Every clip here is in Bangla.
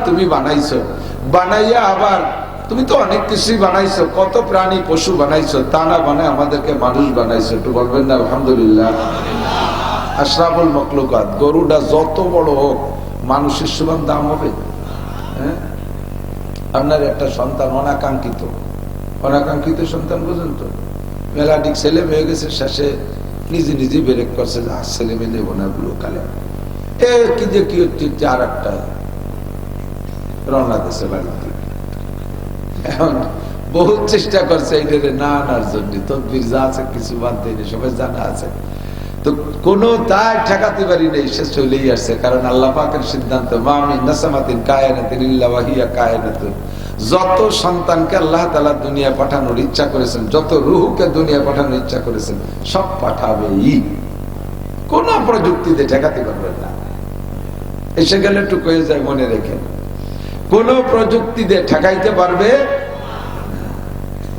তুমি বানাইছো, বানাইয়া আবার তুমি তো অনেক কিছুই বানাইছো, কত প্রাণী পশু বানাইছো, তা না বানায় আমাদেরকে মানুষ বানাইছো। একটু বলবেন না আলহামদুলিল্লাহ? আশরাফুল মখলুকাত। গরুটা যত বড় হোক মানুষের সমান দাম হবে? হ্যাঁ, আপনার একটা সন্তান অনাকাঙ্ক্ষিত, অনাকাঙ্ক্ষিত সন্তান পর্যন্ত মেলাডিক ছেলে হয়ে গেছে, শেষে নিজে নিজে বেরেক করছে, ছেলে মেয়ে নেব না গুলো কালে কি যে কি হচ্ছে, আর একটা রওনা দিয়েছে বাড়িতে। এখন বহুত চেষ্টা করছে এইটারে না আনার জন্য, তদবির যা আছে কিছু বাদ দেয়নি, সবাই জানা আছে, তো কোনো দায় ঠেকাতে পারি নেই, সে চলেই আসছে। কারণ আল্লাহ পাকের সিদ্ধান্ত, মা মিন নাসামাতিন কায়নাতিন ইল্লা ওয়া হিয়া কায়নাতুন। যত সন্তানকে আল্লাহ তাআলা দুনিয়া পাঠানোর ইচ্ছা করেছেন, যত রূহকে দুনিয়া পাঠানোর ইচ্ছা করেছেন, সব পাঠাবেই, কোন প্রযুক্তিতে ঠেকাতে পারবেন না। এসে গেলে একটু কয়ে যায়, মনে রেখেন, কোন প্রযুক্তি দিয়ে ঠেকাইতে পারবে?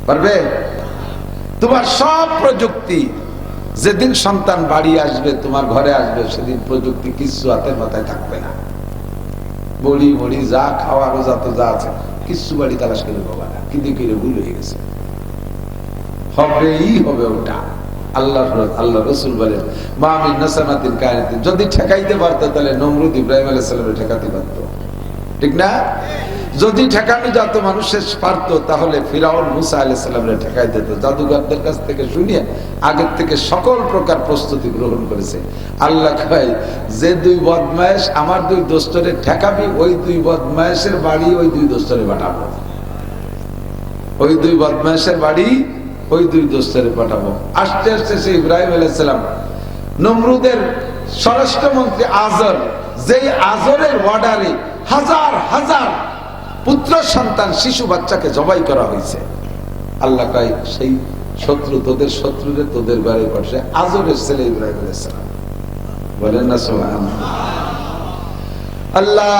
পারবে? তোমার সব প্রযুক্তি, যেদিন সন্তান বাড়ি আসবে, তোমার ঘরে আসবে, সেদিন প্রযুক্তি কিছু হাতের মাথায় থাকবে না। বড়ি মড়ি যা খাওয়া রোজা তো যা আছে কিছু বাড়ি তালাশ করে পাবা না, কিন্তু ভুল হয়ে গেছে, হবেই হবে ওটা। আল্লাহ রসুল বলেন, মা মিন নাসামাতিন কায়নাতিন। যদি ঠেকাইতে পারতো তাহলে নমরুদ ইব্রাহিম আলাইহিস সালামের ঠেকাতে পারতো, ঠিক না? যদি ঠেকানো যেত মানুষের পারতো, তাহলে ফিরাউন মুসা আলাইহিস সালামের ঠেকাই দিত। জাদুঘরদের কাছ থেকে শুনিয়ে আগের থেকে সকল প্রকার প্রস্তুতি গ্রহণ করেছে। আল্লাহ কয়, যে দুই বদমায়েশ আমার দুই দোস্তরে ঠেকাবি, ওই দুই বদমায়েশের বাড়ি ওই দুই দোস্তরে পাঠাবো, ওই দুই বদমায়েশের বাড়ি ওই দুই দোস্তরে পাঠাবো। আস্তে আস্তে সে ইব্রাহিম আলাইহিস সালাম, নমরুদের স্বরাষ্ট্রমন্ত্রী আজর, যেই আজরের অর্ডারে হাজার হাজার পুত্র সন্তান শিশু বাচ্চাকে জবাই করা হয়েছে। আল্লাহ কয়, সেই শত্রু তোদের শত্রুরে তোদের বাড়ি করছে, আজরের ছেলে ইব্রাহিম আলাইহিস সালাম। বলেন না সুবহানাল্লাহ। আল্লাহ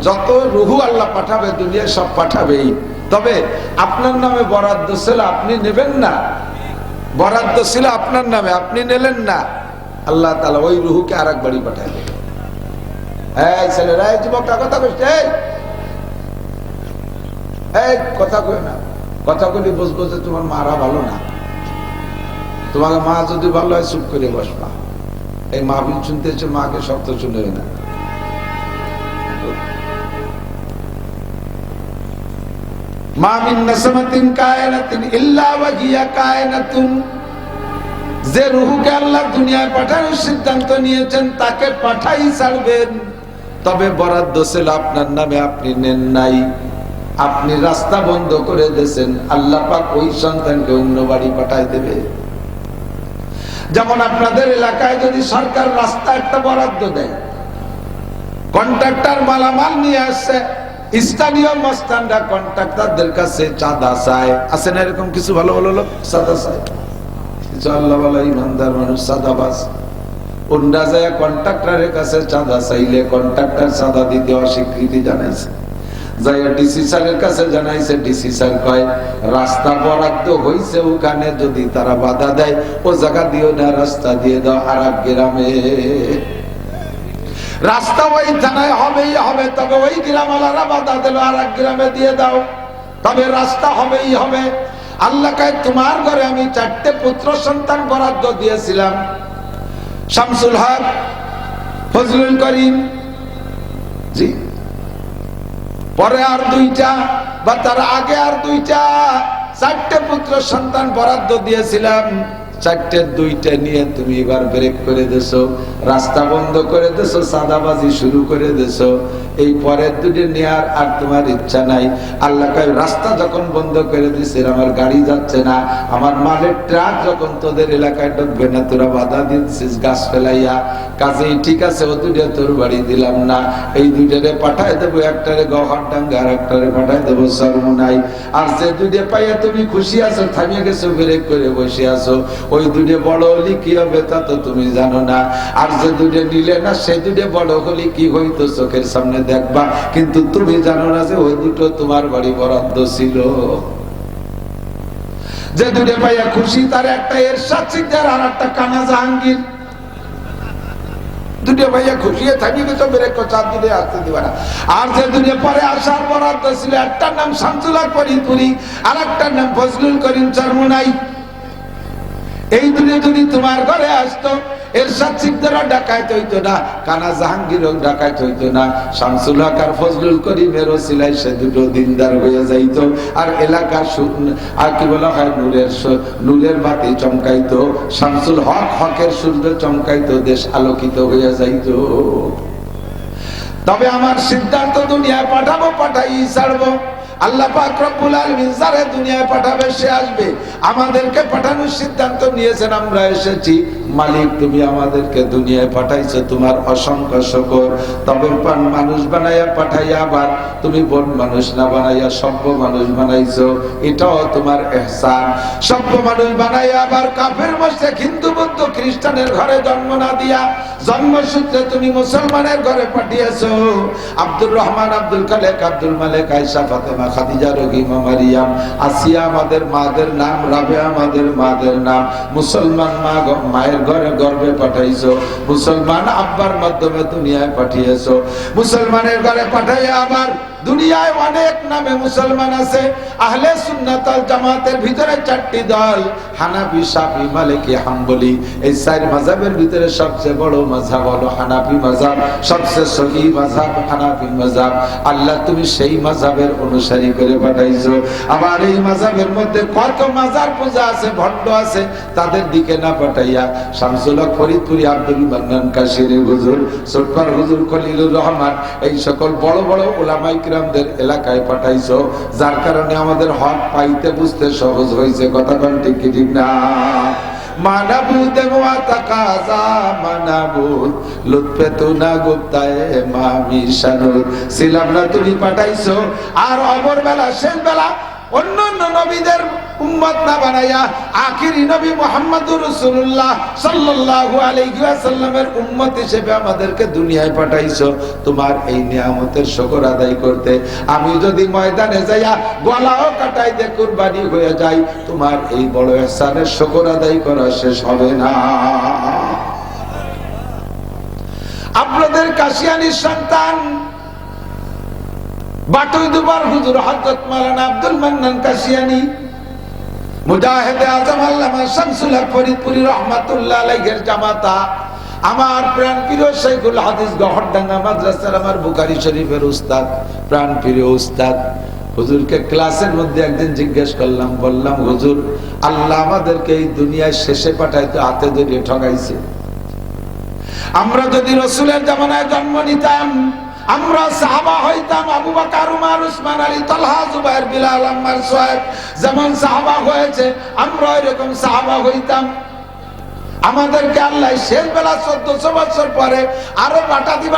যত রুহু আল্লাহ পাঠাবে দুনিয়ায় সব পাঠাবেই, তবে আপনার নামে বরাদ্দ ছিল, আপনি নেবেন না। বরাদ্দ ছিল আপনার নামে, আপনি নিলেন না, আল্লাহ তাআলা ওই রুহুকে আর এক বাড়ি পাঠায় দেবে। এই ছেলেরা, এই যুবকটা কথা কইছে, এই কথা কই না, কথা কইলে বুঝবো যে তোমার মারা ভালো না। তোমার মা যদি ভালো হয় চুপ করে বসবা। এই মাহফিল শুনতে এসে মাকে শব্দ শুনে না। মা মিন নাসামাতিন কায়নাতিন ইল্লা ওয়া হিয়া কায়নাতুন। যে রূহকে আল্লাহ দুনিয়ায় পাঠানোর সিদ্ধান্ত নিয়েছেন তাকে পাঠাই ছাড়বেন, তবে বরাদ্দ ছিল আপনার নামে, আপনি নেন নাই, আপনি রাস্তা বন্ধ করে দিয়েছেন। আল্লাহ পাক ওই সন্তানকে অন্য বাড়ি পাঠাই দেবে। যেমন আপনাদের এলাকায় যদি সরকার রাস্তা একটা বরাদ্দ দেয়, কন্ট্রাক্টর মালামাল নিয়ে আসছে, স্থানীয় মস্তানরা কন্ট্রাক্টরদের কাছে চাঁদা চায়, আছে না এরকম কিছু ভালো ভালো লোক চাঁদা চায়, কিছু আল্লাহওয়ালা ইমানদার মানুষ চাঁদাবাজ, ওনরা যায় কন্ট্রাক্টরের কাছে চাঁদা চাইলে কন্ট্রাক্টর চাঁদা দিতে অস্বীকৃতি জানাইছে। যাইয়া ডিসি স্যারের কাছে জানাইছে, ডিসি স্যার কয় রাস্তা বরাদ্দ হইছে, ওখানে যদি তারা বাধা দেয় ও জায়গা দিও না, রাস্তা দিয়ে দাও আর এক গ্রামে। রাস্তা ওই থানায় হবেই হবে, তবে ওই গ্রামওয়ালারা বাধা দিল আর এক গ্রামে দিয়ে দাও, তবে রাস্তা হবেই হবে। আল্লাহ কয়, তোমার ঘরে আমি 4টে পুত্র সন্তান বরাদ্দ দিয়েছিলাম, শামসুল হক, ফজলুল করিম, জি, পরে আর 2টা, বা তার আগে আর 2টা, 4টে পুত্র সন্তান বরাদ্দ দিয়েছিলাম। 4টের 2টা নিয়ে তুমি এবার ব্রেক করে দিছো, রাস্তা বন্ধ করে দিছো, সাদাবাজি শুরু করে দিছো। এই পরের 2টা নেয়ার আর তোমার ইচ্ছা নাই। আল্লাহ কয়, রাস্তা যখন বন্ধ করে দিছে, আমার গাড়ি যাচ্ছে না, আমার মালের ট্রাক যখন তোদের এলাকায় ঢুকবে না, তোরা বাধা দিচ্ছিস গাছ ফেলাইয়া, কাজেই ঠিক আছে, ও 2টা তোর বাড়ি দিলাম না, এই 2টারে পাঠাই দেবো, একটারে গহরডাঙ্গা আর একটারে পাঠাই দেবো সরমুনাই। আর যে 2টা পাইয়া তুমি খুশি আছো, থামিয়ে গেছো, ব্রেক করে বসে আছো, ওই 2টা বড় হলে কি হবে তা তো তুমি জানো না। আর যে 2টা নিলে না, সেই 2টা বড় হলে কি হইতো চোখের সামনে দেখবা, কিন্তু তুমি জানো না যে ওই 2টো তোমার বাড়ি বরাদ্দ ছিল। যে 2টা পাইয়া খুশি, তার একটা এরশাদ সিকদার আর একটা কানা জাহাঙ্গীর, দুনিয়া ভাইয়া খুশিয়ে থাকি কিছু বেড়ে চার দিনে আসতে দিবে না। আর যে দুনিয়া পরে আসার বরাদ্দ ছিল, একটার নাম শামসুল হক ফরিদপুরি, আর একটার নাম ফজলুল করিম চরমোনাই। এই দুনিয়া যদি তোমার ঘরে আসতো, এরশাদ সিকদারও ডাকাইত হইতো না, কানা জাহাঙ্গীরও ডাকাইত হইতো না, শামসুল হক আর ফজলুল করিমের ওসিলায় সে দুটো দিনদার হয়ে যাইতো, আর এলাকার আর কি বলা হয় নূরের বাতি চমকাইতো, শামসুল হক হকের সূর্য চমকাইতো, দেশ আলোকিত হয়ে যাইতো। তবে আমার সিদ্ধান্ত দুনিয়ায় পাঠাবো, পাঠাই ছাড়বো। আল্লাহ পাক রব্বুল আলামিন যারে দুনিয়ায় পাঠাবে সে আসবে। আমাদেরকে পাঠানোর সিদ্ধান্ত নিয়েছেন, আমরা এসেছি। মালিক তুমি আমাদেরকে দুনিয়ায় পাঠাইছো, তোমার অসংখ্য শুকর। তবে মানুষ বানাইয়া পাঠাইয়া আবার তুমি বন মানুষ না বানাইয়া সভ্য মানুষ বানাইছো, এটাও তোমার ইহসান। সভ্য মানুষ বানাইয়া আবার কাফের মুশরিক হিন্দু বৌদ্ধ খ্রিস্টানের ঘরে জন্ম না দিয়া জন্মসূত্রে তুমি মুসলমানের ঘরে পাঠিয়েছো। আব্দুর রহমান, আব্দুল খালেক, আব্দুল মালেক, আয়েশা, ফাতেমা, খাদিজা, রহিমা, মারিয়াম, আসিয়া আমাদের মাদের নাম, রাবেয়া আমাদের মাদের নাম। মুসলমান মা মায়ের ঘরে গর্ভে পাঠাইছো, মুসলমান আব্বার মাধ্যমে দুনিয়ায় পাঠিয়েছো। মুসলমানের ঘরে পাঠাইয়া আবার দুনিয়ায় অনেক নামে মুসলমান আছে। আহলে সুন্নাত ওয়াল জামাতের ভিতরে চারটি দল, হানাফি, শাফি, মালিকি, হাম্বলি। এই চার মাযহাবের ভিতরে সবচেয়ে বড় মাযহাব হলো হানাফি মাযহাব, সবচেয়ে সহিহ মাযহাব হানাফি মাযহাব। আল্লাহ তুমি সেই মাযহাবের অনুসারী করে পাঠাইছো। আবার এই মাযহাবের মধ্যে কত মাজার পূজা আছে, ভণ্ড আছে, তাদের দিকে না পাঠাইয়া শামসুল হক ফরিদপুরি, আব্দুল মান্নান কাশিরি হুজুর, সুলতান হুজুর, খলিলুর রহমান, এই সকল বড় বড় উলামায়ে কিরামদের এলাকায় পাঠাইছো, যার কারণে আমাদের হক পাইতে বুঝতে সহজ হয়েছে। কথা কোন ঠিক কি ঠিক না? মানাবুদ ওয়া তাকাজা মানাবুদ লুৎফে তুনা গুপ্তায়ে মামি শানুর। ছিলাম না তুমি পাঠাইছো, আর অমর বেলা শেষ বেলা অন্যান্য নবীদের উম্মত না বানাইয়া আখিরি নবী মুহাম্মদুর রাসূলুল্লাহ সাল্লাল্লাহু আলাইহি ওয়াসাল্লামের উম্মত হিসেবে আমাদেরকে দুনিয়ায় পাঠাইছো তোমার এই নিয়ামতের শুকর আদায় করতে। আমি যদি ময়দানে যাইয়া গলাও কাটাই দিয়ে কুরবানি হয়ে যাই, তোমার এই বড় ইহসানের শুকর আদায় করা শেষ হবে না। আপনাদের কাশিয়ানির সন্তান বাটুই দুবার হুজুর হযরত মাওলানা আব্দুল মান্নান কাশিয়ানি, মুজাহিদে আজম আল্লামা শামসুল হক ফরিদপুরি রহমাতুল্লাহ আলাইহির জামাতা, আমার প্রাণ প্রিয় শাইখুল হাদিস গহরডাঙ্গা মাদ্রাসার আমার বুখারী শরীফের উস্তাদ, প্রাণ প্রিয় উস্তাদ হুজুরকে ক্লাসের মধ্যে একদিন জিজ্ঞেস করলাম, বললাম হুজুর আল্লাহ আমাদেরকে এই দুনিয়ায় শেষে পাঠাইতে হাতে ধরে ঠকাইছে। আমরা যদি রাসূলের জামানায় জন্ম নিতাম, আমরা সাহাবা হইতাম, আবু বকর, উমর, উসমান, আলী, তালহা, জুবায়ের, বিলাল, আম্মার, সুহাইব যেমন সাহাবা হয়েছে, আমরা এরকম সাহাবা হইতাম। আমাদেরকে আল্লাহ শেষ বেলা 1400 বছর পরে আরো বাটাতি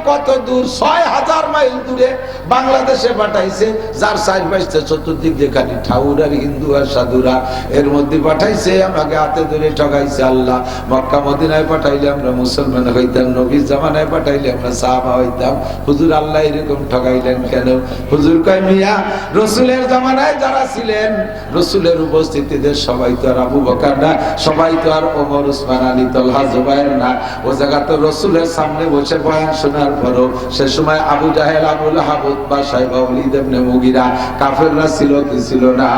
কত দূর, 6000 মাইল দূরে বাংলাদেশে পাঠাইছে, যার চার পাশে চতুর্দিক দিয়ে খালি ঠাউর আর হিন্দু আর সাধুরা, এর মধ্যে পাঠাইছে, আমাকে হাতে ধরে ঠকাইছে আল্লাহ। মক্কা মদিনায় পাঠাইলে আমরা মুসলমান হইতাম, নবীর জামানায় পাঠাইলে আমরা সাহাবা হইতাম। হুজুর আল্লাহ এরকম ঠকাইলেন কেন? হুজুর কয় মিয়া, রসুলের জামানায় যারা ছিলেন, রসুলের উপস্থিতিতে সবাই তো আর আবু বকর না, সবাই তো আর ওমর, উসমান, আলী, তালহা, জুবায়ের না। ও জায়গা তো রসুলের সামনে বসে বয়ান শোনার পরও সে সময় আবু জাহেল, আবু লাহাব, উতবা, সাইবা, ওয়ালিদ ইবনে মুগিরা কাফেররা ছিল কি ছিল না?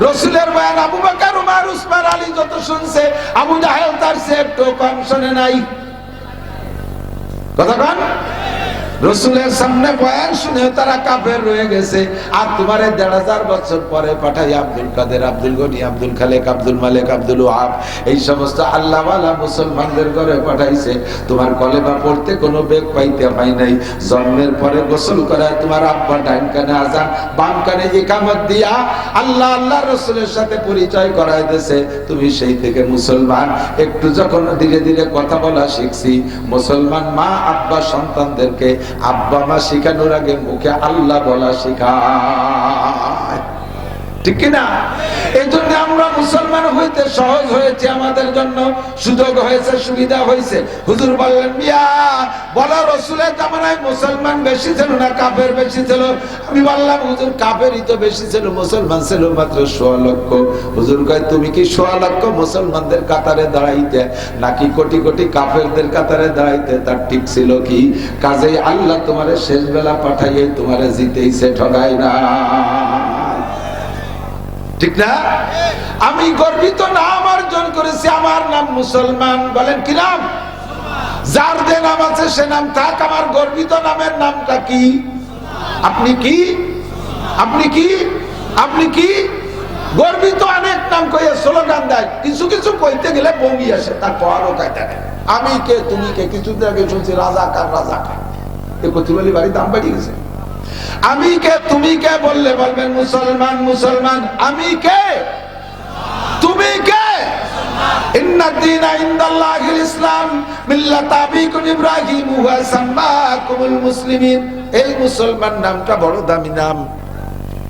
রসুলের বয়ান আবু বকর, উমর, উসমান, আলী যত শুনছে, আবু জাহেল তার চেয়ে একটু কম শুনে নাই। কথা কন? রসুলের সামনে বয়ান শুনে তারা কাফের রয়ে গেছে। আর তোমার 1500 বছর পরে পাঠাই আব্দুল কাদের, আব্দুল গনি, আব্দুল খালেক, আব্দুল মালেক, আব্দুল ওয়াহাব, এই সমস্ত আল্লাহওয়ালা মুসলমানদের ঘরে পাঠাইছে। তোমার কলেমা পড়তে কোনো বেগ পাইতে হয় নাই। জন্মের পরে গোসল করায় তোমার আব্বা ডাইন কানে আজান, বাম কানে ইকামত দিয়া আল্লাহ আল্লাহ রসুলের সাথে পরিচয় করায় দিয়েছে। তুমি সেই থেকে মুসলমান। একটু যখন ধীরে ধীরে কথা বলা শিখছি, মুসলমান মা আব্বা সন্তানদেরকে আব্বা মা শিখানোর আগে মুখে আল্লাহ বলা শিখায়। ঠিক কিনা? এই জন্য আমরা মুসলমান হইতে সহজ হয়েছে, আমাদের জন্য সুযোগ হয়েছে, সুবিধা হয়েছে। হুজুর বললেন, মিয়া বলো রসুলের জামানায় মুসলমান বেশি ছিল না কাফের বেশি ছিল? আমি বললাম, হুজুর কাফেরই তো বেশি ছিল, মুসলমান ছিল মাত্র 1.25 লক্ষ। হুজুর কয়, তুমি কি 1.25 লক্ষ মুসলমানদের কাতারে দাঁড়াইতে নাকি কোটি কোটি কাফেরদের কাতারে দাঁড়াইতে? তার ঠিক ছিল কি? কাজেই আল্লাহ তোমারে শেষ বেলা পাঠাইয়ে তোমারে জিতেইছে, ঠগাই না। ঠিক না? আমি গর্বিত নাম অর্জন করেছি, আমার নাম মুসলমান। বলেন কি নাম? যার যে নাম আছে সে নাম থাক, আমার গর্বিত নামের নামটা কি? আপনি কি? আপনি কি? আপনি কি? গর্বিত অনেক নাম কইয়া স্লোগান দেয়, কিছু কিছু কইতে গেলে বমি আসে, তার পরও কায়দা নেই। আমি কে, তুমি কে? কিছুদিন আগে শুনছি রাজাকার রাজাকার, এ কচুরালি বাড়ির দাম বেড়ে গেছে। আমি কে, তুমি কে বললে বলবেন মুসলমান মুসলমান। আমি কে, তুমি কে? ইন্নাদ-দীনা ইনদাল্লাহিল ইসলাম মিল্লাতা আবিকুম ইব্রাহিম ওয়া সাম্মাকুমুল মুসলিমিন। এই মুসলমান নামটা বড় দামি নাম।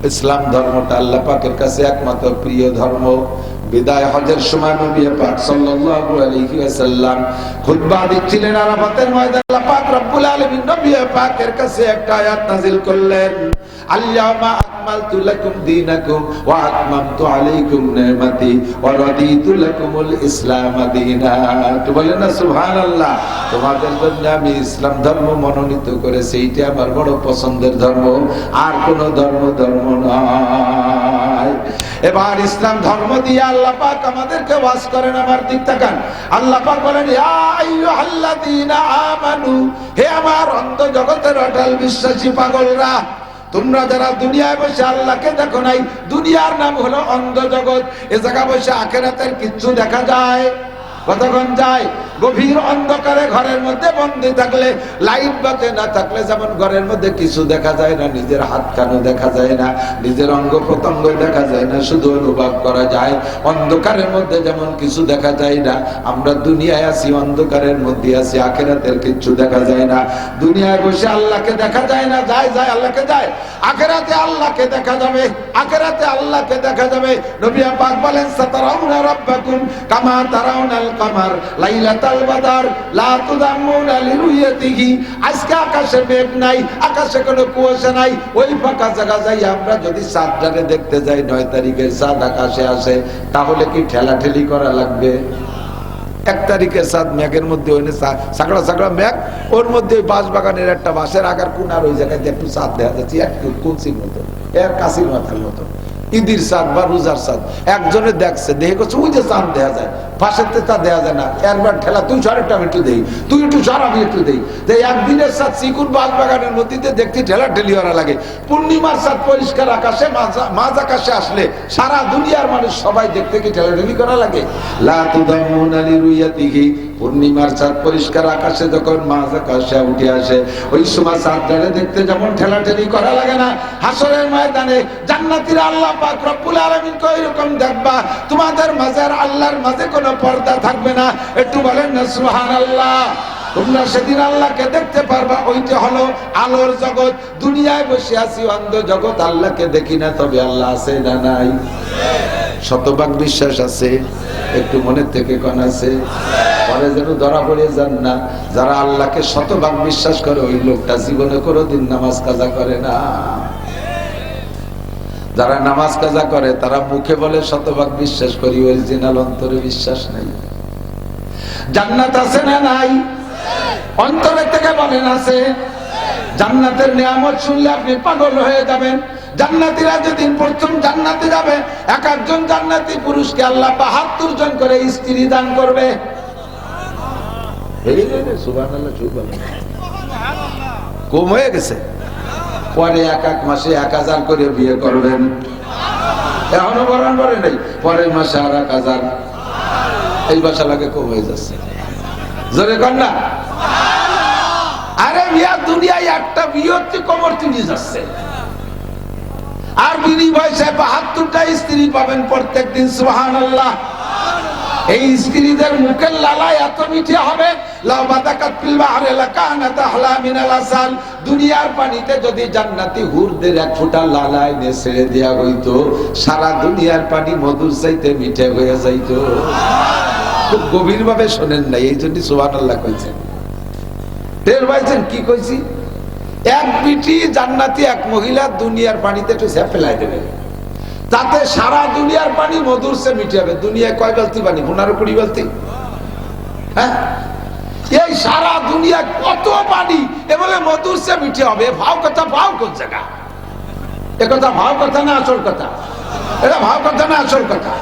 ইসলাম ধর্মটা আল্লাহ পাকের কাছে একমাত্র প্রিয় ধর্ম। বিদায় হজের সময় নবী পাক সাল্লাল্লাহু আলাইহি ওয়াসাল্লাম খুতবা দিচ্ছিলেন আরাফাতের ময়দানে। আল্লাহ পাক রব্বুল আলামিন নবী পাকের কাছে একটা আয়াত নাযিল করলেন, আল-ইয়াওমা আকমালতু লাকুম দীনাকুম ওয়া আতমামতু আলাইকুম নি'মাতি ওয়া রাদিতু লাকুমুল ইসলাম দীনা। তো বলেন না সুবহানাল্লাহ। তোমাদের জন্য আমি ইসলাম ধর্ম মনোনীত করেছি, এটা আমার বড় পছন্দের ধর্ম, আর কোন ধর্ম নয়। এবার ইসলাম ধর্ম দিয়ে আল্লাহ পাক আমাদেরকে ওয়াজ করেন। আমার দিক তাকান, আল্লাহ পাক বলেন, ইয়া আইয়ুহাল্লাযীনা আমানু, হে আমার অন্ধ জগতের অটল বিশ্বাসী পাগলরা, তোমরা যারা দুনিয়ায় বসে আল্লাহকে দেখো নাই, দুনিয়ার নাম হলো অন্ধ জগৎ। এ জায়গা বসে আখিরাতের কিচ্ছু দেখা যায়? কতক্ষণ যায়? গভীর অন্ধকারে ঘরের মধ্যে বন্দী থাকলে, লাইট বাতি না থাকলে যেমন ঘরের মধ্যে কিছু দেখা যায় না, নিজের হাত কানও দেখা যায় না, নিজের অঙ্গ প্রত্যঙ্গ দেখা যায় না, শুধু অনুভব করা যায়। অন্ধকারের মধ্যে যেমন কিছু দেখা যায় না, আমরা দুনিয়ায় আছি, অন্ধকারের মধ্যে আছি, আখিরাতের কিচ্ছু দেখা যায় না। দুনিয়ায় বসে আল্লাহকে দেখা যায় না, যায় যায় আল্লাহকে যায়। আখিরাতে আল্লাহকে দেখা যাবে, আখিরাতে আল্লাহকে দেখা যাবে। নবী পাক বলেন, সাতারাউনা রাব্বাকুম কামা তারাউনাল কামার লাইলাতাল বাদর লা তুদাম্মুনা লিরুয়াতিহি। আজকে আকাশে মেঘ নাই, আকাশে কোনো কুয়াশা নাই, ওই ফাঁকা জায়গা যাই আমরা যদি চাঁদটাকে দেখতে যাই, 9 তারিখের চাঁদ আকাশে আসে, তাহলে কি ঠেলাঠেলি করা লাগবে? 1 তারিখের চাঁদ মেঘের মধ্যে, ওই সাকড়া সাকড়া মেঘ, ওর মধ্যে ওই বাঁশ বাগানের একটা বাঁশের আগার কোনার ওই জায়গায় একটু চাঁদ দেখা যাচ্ছে, একটু কুলসির মতো, এর কাশির মাথার মতো। ঈদের চাঁদ বা রোজার চাঁদ একজনে দেখছে, দেখে করছে ওই যে চাঁদ দেখা যায়, পাশের তা দেখা যায় না, একবার ঠেলা, তুই সরেরটা আমি একটু দেই, তুই একটু সর আমি একটু দেই। একদিনের চাঁদ চিকুর বাঁশ বাগানের মধ্যে দেখতে ঠেলা ঠেলি করা লাগে। পূর্ণিমার চাঁদ পরিষ্কার আকাশে, মাঝ আকাশে আসলে সারা দুনিয়ার মানুষ সবাই দেখতে কি ঠেলা ঠেলি করা লাগে? লা তুদাম্মুনা লিরুয়াতিহি। পূর্ণিমার চাঁদ পরিষ্কার আকাশে যখন মাঝ আকাশে উঠে আসে, ওই সময় চাঁদটাকে দেখতে যেমন ঠেলাঠেলি করা লাগে না, হাসরের ময়দানে জান্নাতীরা আল্লাহ পাক রব্বুল আলামিন কয় এরকম দেখবা, তোমাদের মাঝে আর আল্লাহর মাঝে কোনো পর্দা থাকবে না। একটু বলেন না সুবহানাল্লাহ। তোমরা সেদিন আল্লাহকে দেখতে পারবা, ওইটা হলো আলোর জগৎ। দুনিয়ায় বসে আছি অন্ধ জগৎ, আল্লাহকে দেখি না, তবে আল্লাহ আছে না নাই? শতভাগ বিশ্বাস আছে? একটু মনের থেকে কোন আছে? পরে যেন ধরা পড়ে যান না। যারা আল্লাহকে শতভাগ বিশ্বাস করে, ওই লোকটা জীবনে কোনোদিন নামাজ কাজা করে না। যারা নামাজ কাজা করে তারা মুখে বলে শতভাগ বিশ্বাস করি, অরিজিনাল অন্তরে বিশ্বাস নাই। জান্নাত আছে না নাই? অন্তরে থেকে বলেন আছে। জান্নাতের নিয়ামত শুনলে আপনি পাগল হয়ে যাবেন। জান্নাতীরা যেদিন প্রথম জান্নাতে যাবে, এক একজন জান্নাতি পুরুষকে আল্লাহ ৭২ জন করে স্ত্রী দান করবে। কম হয়ে গেছে। পরে এক এক মাসে ১,০০০ করে বিয়ে করবেন। এখনো বরণ করে নেই, পরের মাসে আর ১,০০০। এই বাসা লাগে কম হয়ে যাচ্ছে। জোরে কর না। আরে বিয়া দুনিয়ায় একটা বিয়ে হচ্ছে, কোমর চুরি যাচ্ছে। আর বিনিময় ৭২টা স্ত্রী পাবেন প্রত্যেক দিন। সুবহানাল্লাহ। এই স্ত্রীদের মুখের লালা এত মিঠে হবে, লাউ বাদাকাত ফিল বাহরি লাকানাত আহলা মিনাল আসাল। দুনিয়ার পানিতে যদি জান্নাতি হুরদের এক ফোঁটা লালা এনে ছেড়ে দেয়া হইতো, সারা দুনিয়ার পানি মধুর চাইতে মিঠে হয়ে যাইতো। খুব গভীর ভাবে শোনেন নাই, এই জন্য সুবহানাল্লাহ কইছেন। টের পাইছেন কি কইছি? এক বিটি জান্নাতি এক মহিলা দুনিয়ার পানিতে একটু ফেলাই দেবে, তাতে সারা দুনিয়ার পানি মধুর সে মিটে যাবে। দুনিয়ায় কয় বালতি পানি? 15-20 বালতি। হ্যাঁ, এই সারা দুনিয়া কত পানি এ বলে মধুর সে মিটে হবে। ভাব কথা, ভাব কোন জায়গা? এ কথা ভাব কথা না আসল কথা? এটা ভাব কথা না আসল কথা?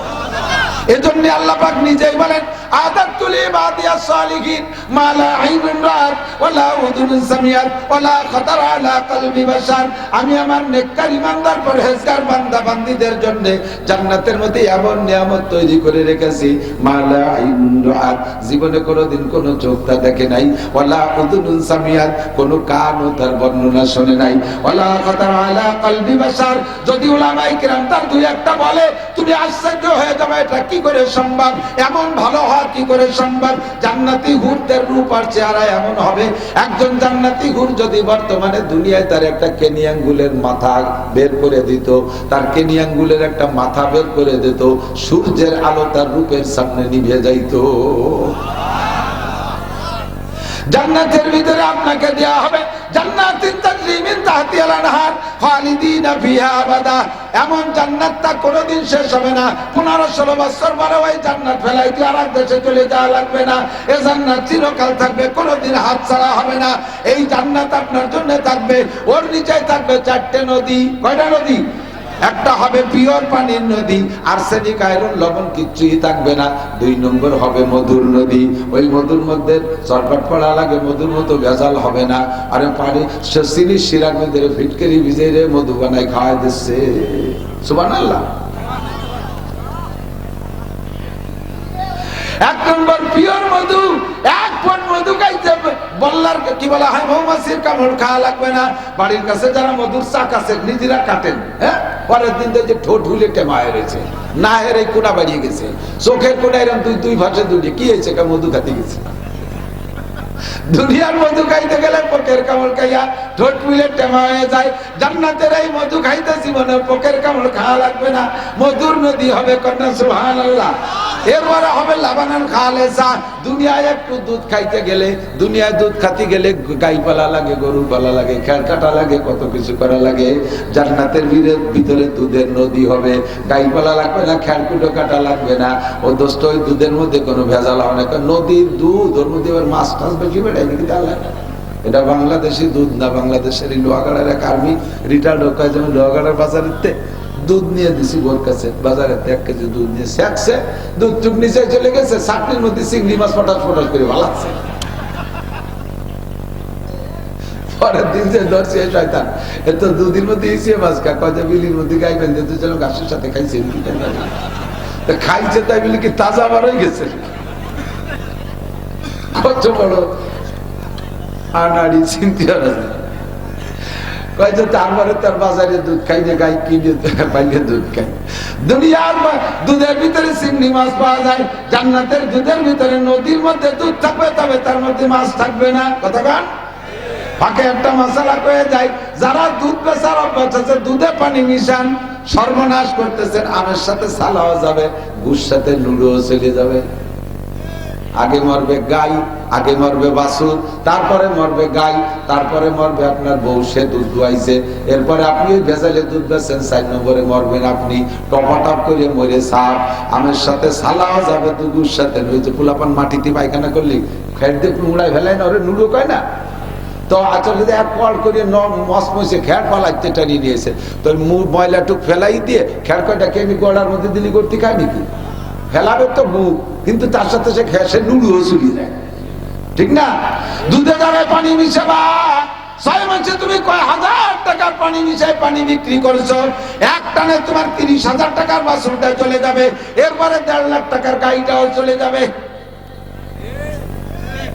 এজন্য আল্লাহ পাক নিজেই বলেন, আদাতুল ইবাদিয়াস সালিহিন মা লা আইনুন রাআত ওয়ালা উযুনুন সামিআত ওয়ালা খাতারা আলা কলবি বাশার। আমি আমার নেককার ইমানদার পরহেজগার বান্দা বান্দীদের জন্য জান্নাতের মধ্যে এমন নিয়ামত তৈরি করে রেখেছি, মা লা আইনুন রাআত, জীবনে কোনোদিন কোনো চোখ তা দেখে নাই, ওয়ালা উযুনুন সামিআত, কোনো কানও তার বর্ণনা শুনে নাই, ওয়ালা খাতারা আলা কলবি বাশার। যদি উলামায়ে কিরাম তার দুই একটা বলে, তুমি আশ্চর্য হয়ে যাবে, এটা কি করে সম্ভব? এমন ভালো হওয়া কি করে সম্ভব? জান্নাতি হুরদের রূপ আর চেহারা এমন হবে, একজন জান্নাতি হুর যদি বর্তমানে দুনিয়ায় তার একটা কেনি আঙ্গুলের মাথা বের করে দিত, তার কেনি আঙ্গুলের একটা মাথা বের করে দিত, সূর্যের আলো তার রূপের সামনে নিভে যাইত। জান্নাতের ভিতরে আপনাকে দেয়া হবে জান্নাতিন তাজরি মিন তাহতিহাল আনহার খালিদিনা ফিহা আবাদা। এমন জান্নাত তা কোনোদিন শেষ হবে না। 15-16 বছর পরে ওই জান্নাত ফেলাইতে আর এক দেশে চলে যাওয়া লাগবে না। এই জান্নাত চিরকাল থাকবে, কোনোদিন হাত ছাড়া হবে না। এই জান্নাত আপনার জন্য থাকবে। ওর নিচে থাকবে 4টে নদী। কয়টা নদী? একটা হবে পিওর পানির নদী, আর্সেনিক আয়রন লবণ কিচ্ছুই থাকবে না। 2 নম্বর হবে মধুর নদী। ওই মধুর মধ্যে চরপট পড়া লাগে, মধুর মতো ভেজাল হবে না। আরে পানি চিনি শিরার মধ্যে ফিটকারি ভিজে রে মধু বানাই খাওয়াই দিচ্ছে। সুবহানাল্লাহ। 1 নম্বর পিওর মধু। 1 পট মধু খাইতে বল্লার কি বলা হয়, মৌমাছির কামড় খাওয়া লাগবে না। বাড়ির কাছে যারা মধুর চাক আছে নিজেরা কাটেন, হ্যাঁ, পরের দিন যে ঠোঁট হুলে টেমা হেরেছে, না হেরে কোনা বাড়িয়ে গেছে, চোখের কোনা এরকম দুই ভাষে দুটি কি হয়েছে, মধু খাতে গেছে। দুনিয়ার মধু খাইতে গেলে পোকের কামড় খাইয়া ঠোঁট মিলে টেমা হয়ে যায়। জান্নাতের এই মধু খাইতে জীবনে পোকের কামড় খাওয়া লাগবে না। মধুর নদী হবে, কন্যা সুবহানাল্লাহ। এরপরে হবে লাবানান খালেসা। দুনিয়ায় একটু দুধ খাইতে গেলে, দুনিয়ায় দুধ খাতে গেলে গাই পালা লাগে, গরু পালা লাগে, খের কাটা লাগে, কত কিছু করা লাগে। জান্নাতের ভিতরে দুধের নদী হবে, গাই পালা লাগবে না, খের কুটো কাটা লাগবে না। ও দোস্ত, ওই দুধের মধ্যে কোনো ভেজাল হবে না। নদীর দুধ, ওর মধ্যে এবার মাছ টাছ বেশি বেড়ায় নাকি তাহলে? এটা বাংলাদেশি দুধ না, বাংলাদেশের এই লোহাগাড়ার এক আর্মি রিটায়ার্ড হোক, যেমন লোহাগাড়ার বাজারেতে দুধ নিয়ে দিছি ওর কাছে, বাজারে 1 কেজি দুধ নিয়ে শেখছে, দুধ টুক নিচে চলে গেছে, চাটনির মধ্যে চিংড়ি মাছ ফটাস ফটাস করে ভালাচ্ছে। পরের দিন যে ধরছে শয়তান, এত দুধের মধ্যে এসিয়ে মাছ খা, কয় বিলির মধ্যে গাই বেঁধে তো চলো ঘাসের সাথে খাইছে, খাইছে তাই বলি কি তাজা বার হয়ে গেছে। কত বড় আনাড়ি চিন্তা তারপরে তার বাজারে দুধ খাই যে গাই কিনে পাইলে দুধ খাই। দুনিয়ার দুধের ভিতরে চিংড়ি মাছ পাওয়া যায়, জান্নাতের দুধের ভিতরে নদীর মধ্যে দুধ থাকবে, তবে তার মধ্যে মাছ থাকবে না। কথা গান ফাঁকে একটা মশলা কয়ে যায়, যারা দুধ বেচার অভ্যাস আছে, দুধে পানি মিশান, সর্বনাশ করতেছেন। আমের সাথে সালাও যাবে, গুড় সাথে নুডও চলে যাবে। আগে মরবে গাই, আগে মরবে বাছুর, তারপরে মরবে গাই, তারপরে মরবে আপনার বউ, সে দুধ দুয়াইছে। এরপরে আপনি ভেজালে দুধ বেচেন, 4 নম্বরে মরবেন আপনি, টপাটপ করে মরে সাপ। আমের সাথে সালাও যাবে, দুগুর সাথে নইতে পোলাপান মাটিতে পায়খানা করলি খেট দিয়ে মুড়াই ফেলাই না, ওরে নুডো কয় না তো। আসলে এক কল করে মসমসে খের পালাইতে টানিয়ে নিয়েছে, তো ময়লা টুক ফেলাই দিয়ে খের কয়টা কেমি গড়ার মধ্যে দিলি করতে খায় নাকি? ফেলাবে তো বুক, কিন্তু তার সাথে সে সে নুড়ুও চুরি যায়, ঠিক না? দুধে জায়গায় পানি মিশাবা, 6 মাসে তুমি কয় হাজার টাকার পানি মিশাই পানি বিক্রি করেছো, এক টানে তোমার 30,000 টাকার বাছুরটা চলে যাবে, এরপরে 1.5 লাখ টাকার গাড়িটাও চলে যাবে।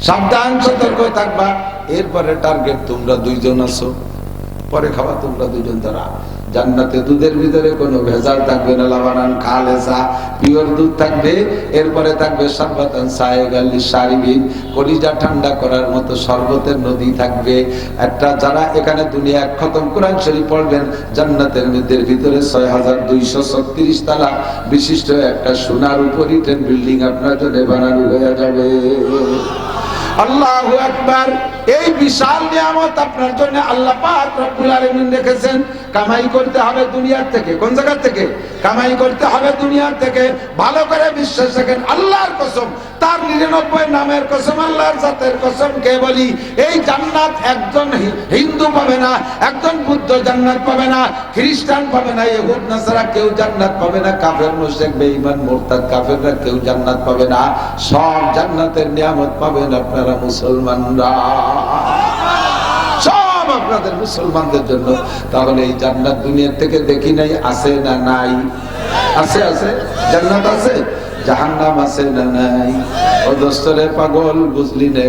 সাবধান, সতর্ক থাকবা। এরপরে টার্গেট তোমরা 2 জন আছো, পরে খাওয়া তোমরা 2 জন, তারা জান্নাতে দুধের ভিতরে কোনো ভেজাল থাকবে না, লাবানান খালেসা, পিওর দুধ থাকবে। এরপরে থাকবে শারবাতান সায়েগাল লিশারিবিন, কলিজা ঠান্ডা করার মতো শরবতের নদী থাকবে। একটা যারা এখানে দুনিয়া এক খতম কোরআন শরীফ পড়বেন, জান্নাতের নদীর ভিতরে ৬,২৩৬ তলা বিশিষ্ট একটা সোনার উপরই বিল্ডিং আপনার জন্য বানানো হয়ে যাবে। আল্লাহু আকবার। এই বিশাল নিয়ামত আপনার জন্য আল্লাহ পাক রব্বুল আলামিন রেখেছেন। কামাই করতে হবে দুনিয়ার থেকে। কোন জায়গা থেকে কামাই করতে হবে? দুনিয়ার থেকে। ভালো করে বিশ্বাস রাখেন, আল্লাহর কসম, তার ৯৯ নামের কসম, আল্লাহর জাতের কসম কে বলি, এই জান্নাত একজন হিন্দু পাবে না, একজন বুদ্ধ জান্নাত পাবে না, খ্রিস্টান পাবে না, ইহুদ নাসারা কেউ জান্নাত পাবে না, কাফের মুশরিক বেঈমান মুরতাদ কাফেররা কেউ জান্নাত পাবে না। সব জান্নাতের নিয়ামত পাবেন আপনারা মুসলমানরা, সব আপনাদের মুসলমানদের জন্য। তাহলে এই জান্নাত দুনিয়ার থেকে দেখি নাই, আছে না নাই? আছে, আছে। জান্নাত আছে, জাহান্নাম আছে না নাই? ও দোস্তরে পাগল, বুঝলি না?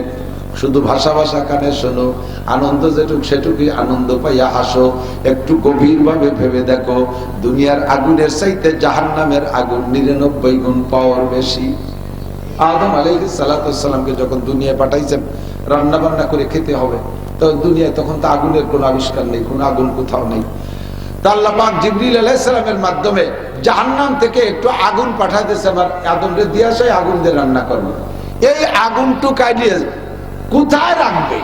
শুধু ভাষা ভাষা কানে শোনো, আনন্দ যেটুক সেটুকুই আনন্দ পাইয়া হাসো। একটু গভীর ভাবে ভেবে দেখো, দুনিয়ার আগুনের চাইতে জাহান্নামের আগুন ৯৯ গুণ পাওয়ার বেশি। আদম আলাইহিস সালাতুসসালামকে যখন দুনিয়া পাঠাইছেন রান্না বান্না করে খেতে হবে, তো দুনিয়ায় তখন তো আগুনের কোনো আবিষ্কার নেই, কোনো আগুন কোথাও নেই। তা আল্লাহ পাক জিবরিল আলাইহিস সালামের মাধ্যমে জাহান্নাম থেকে একটু আগুন পাঠাইতেছে, আমার আদমরে দিয়ে আসে, আগুন দিয়ে রান্না করবে। এই আগুনটু কাটিয়ে কোথায় রাখবে?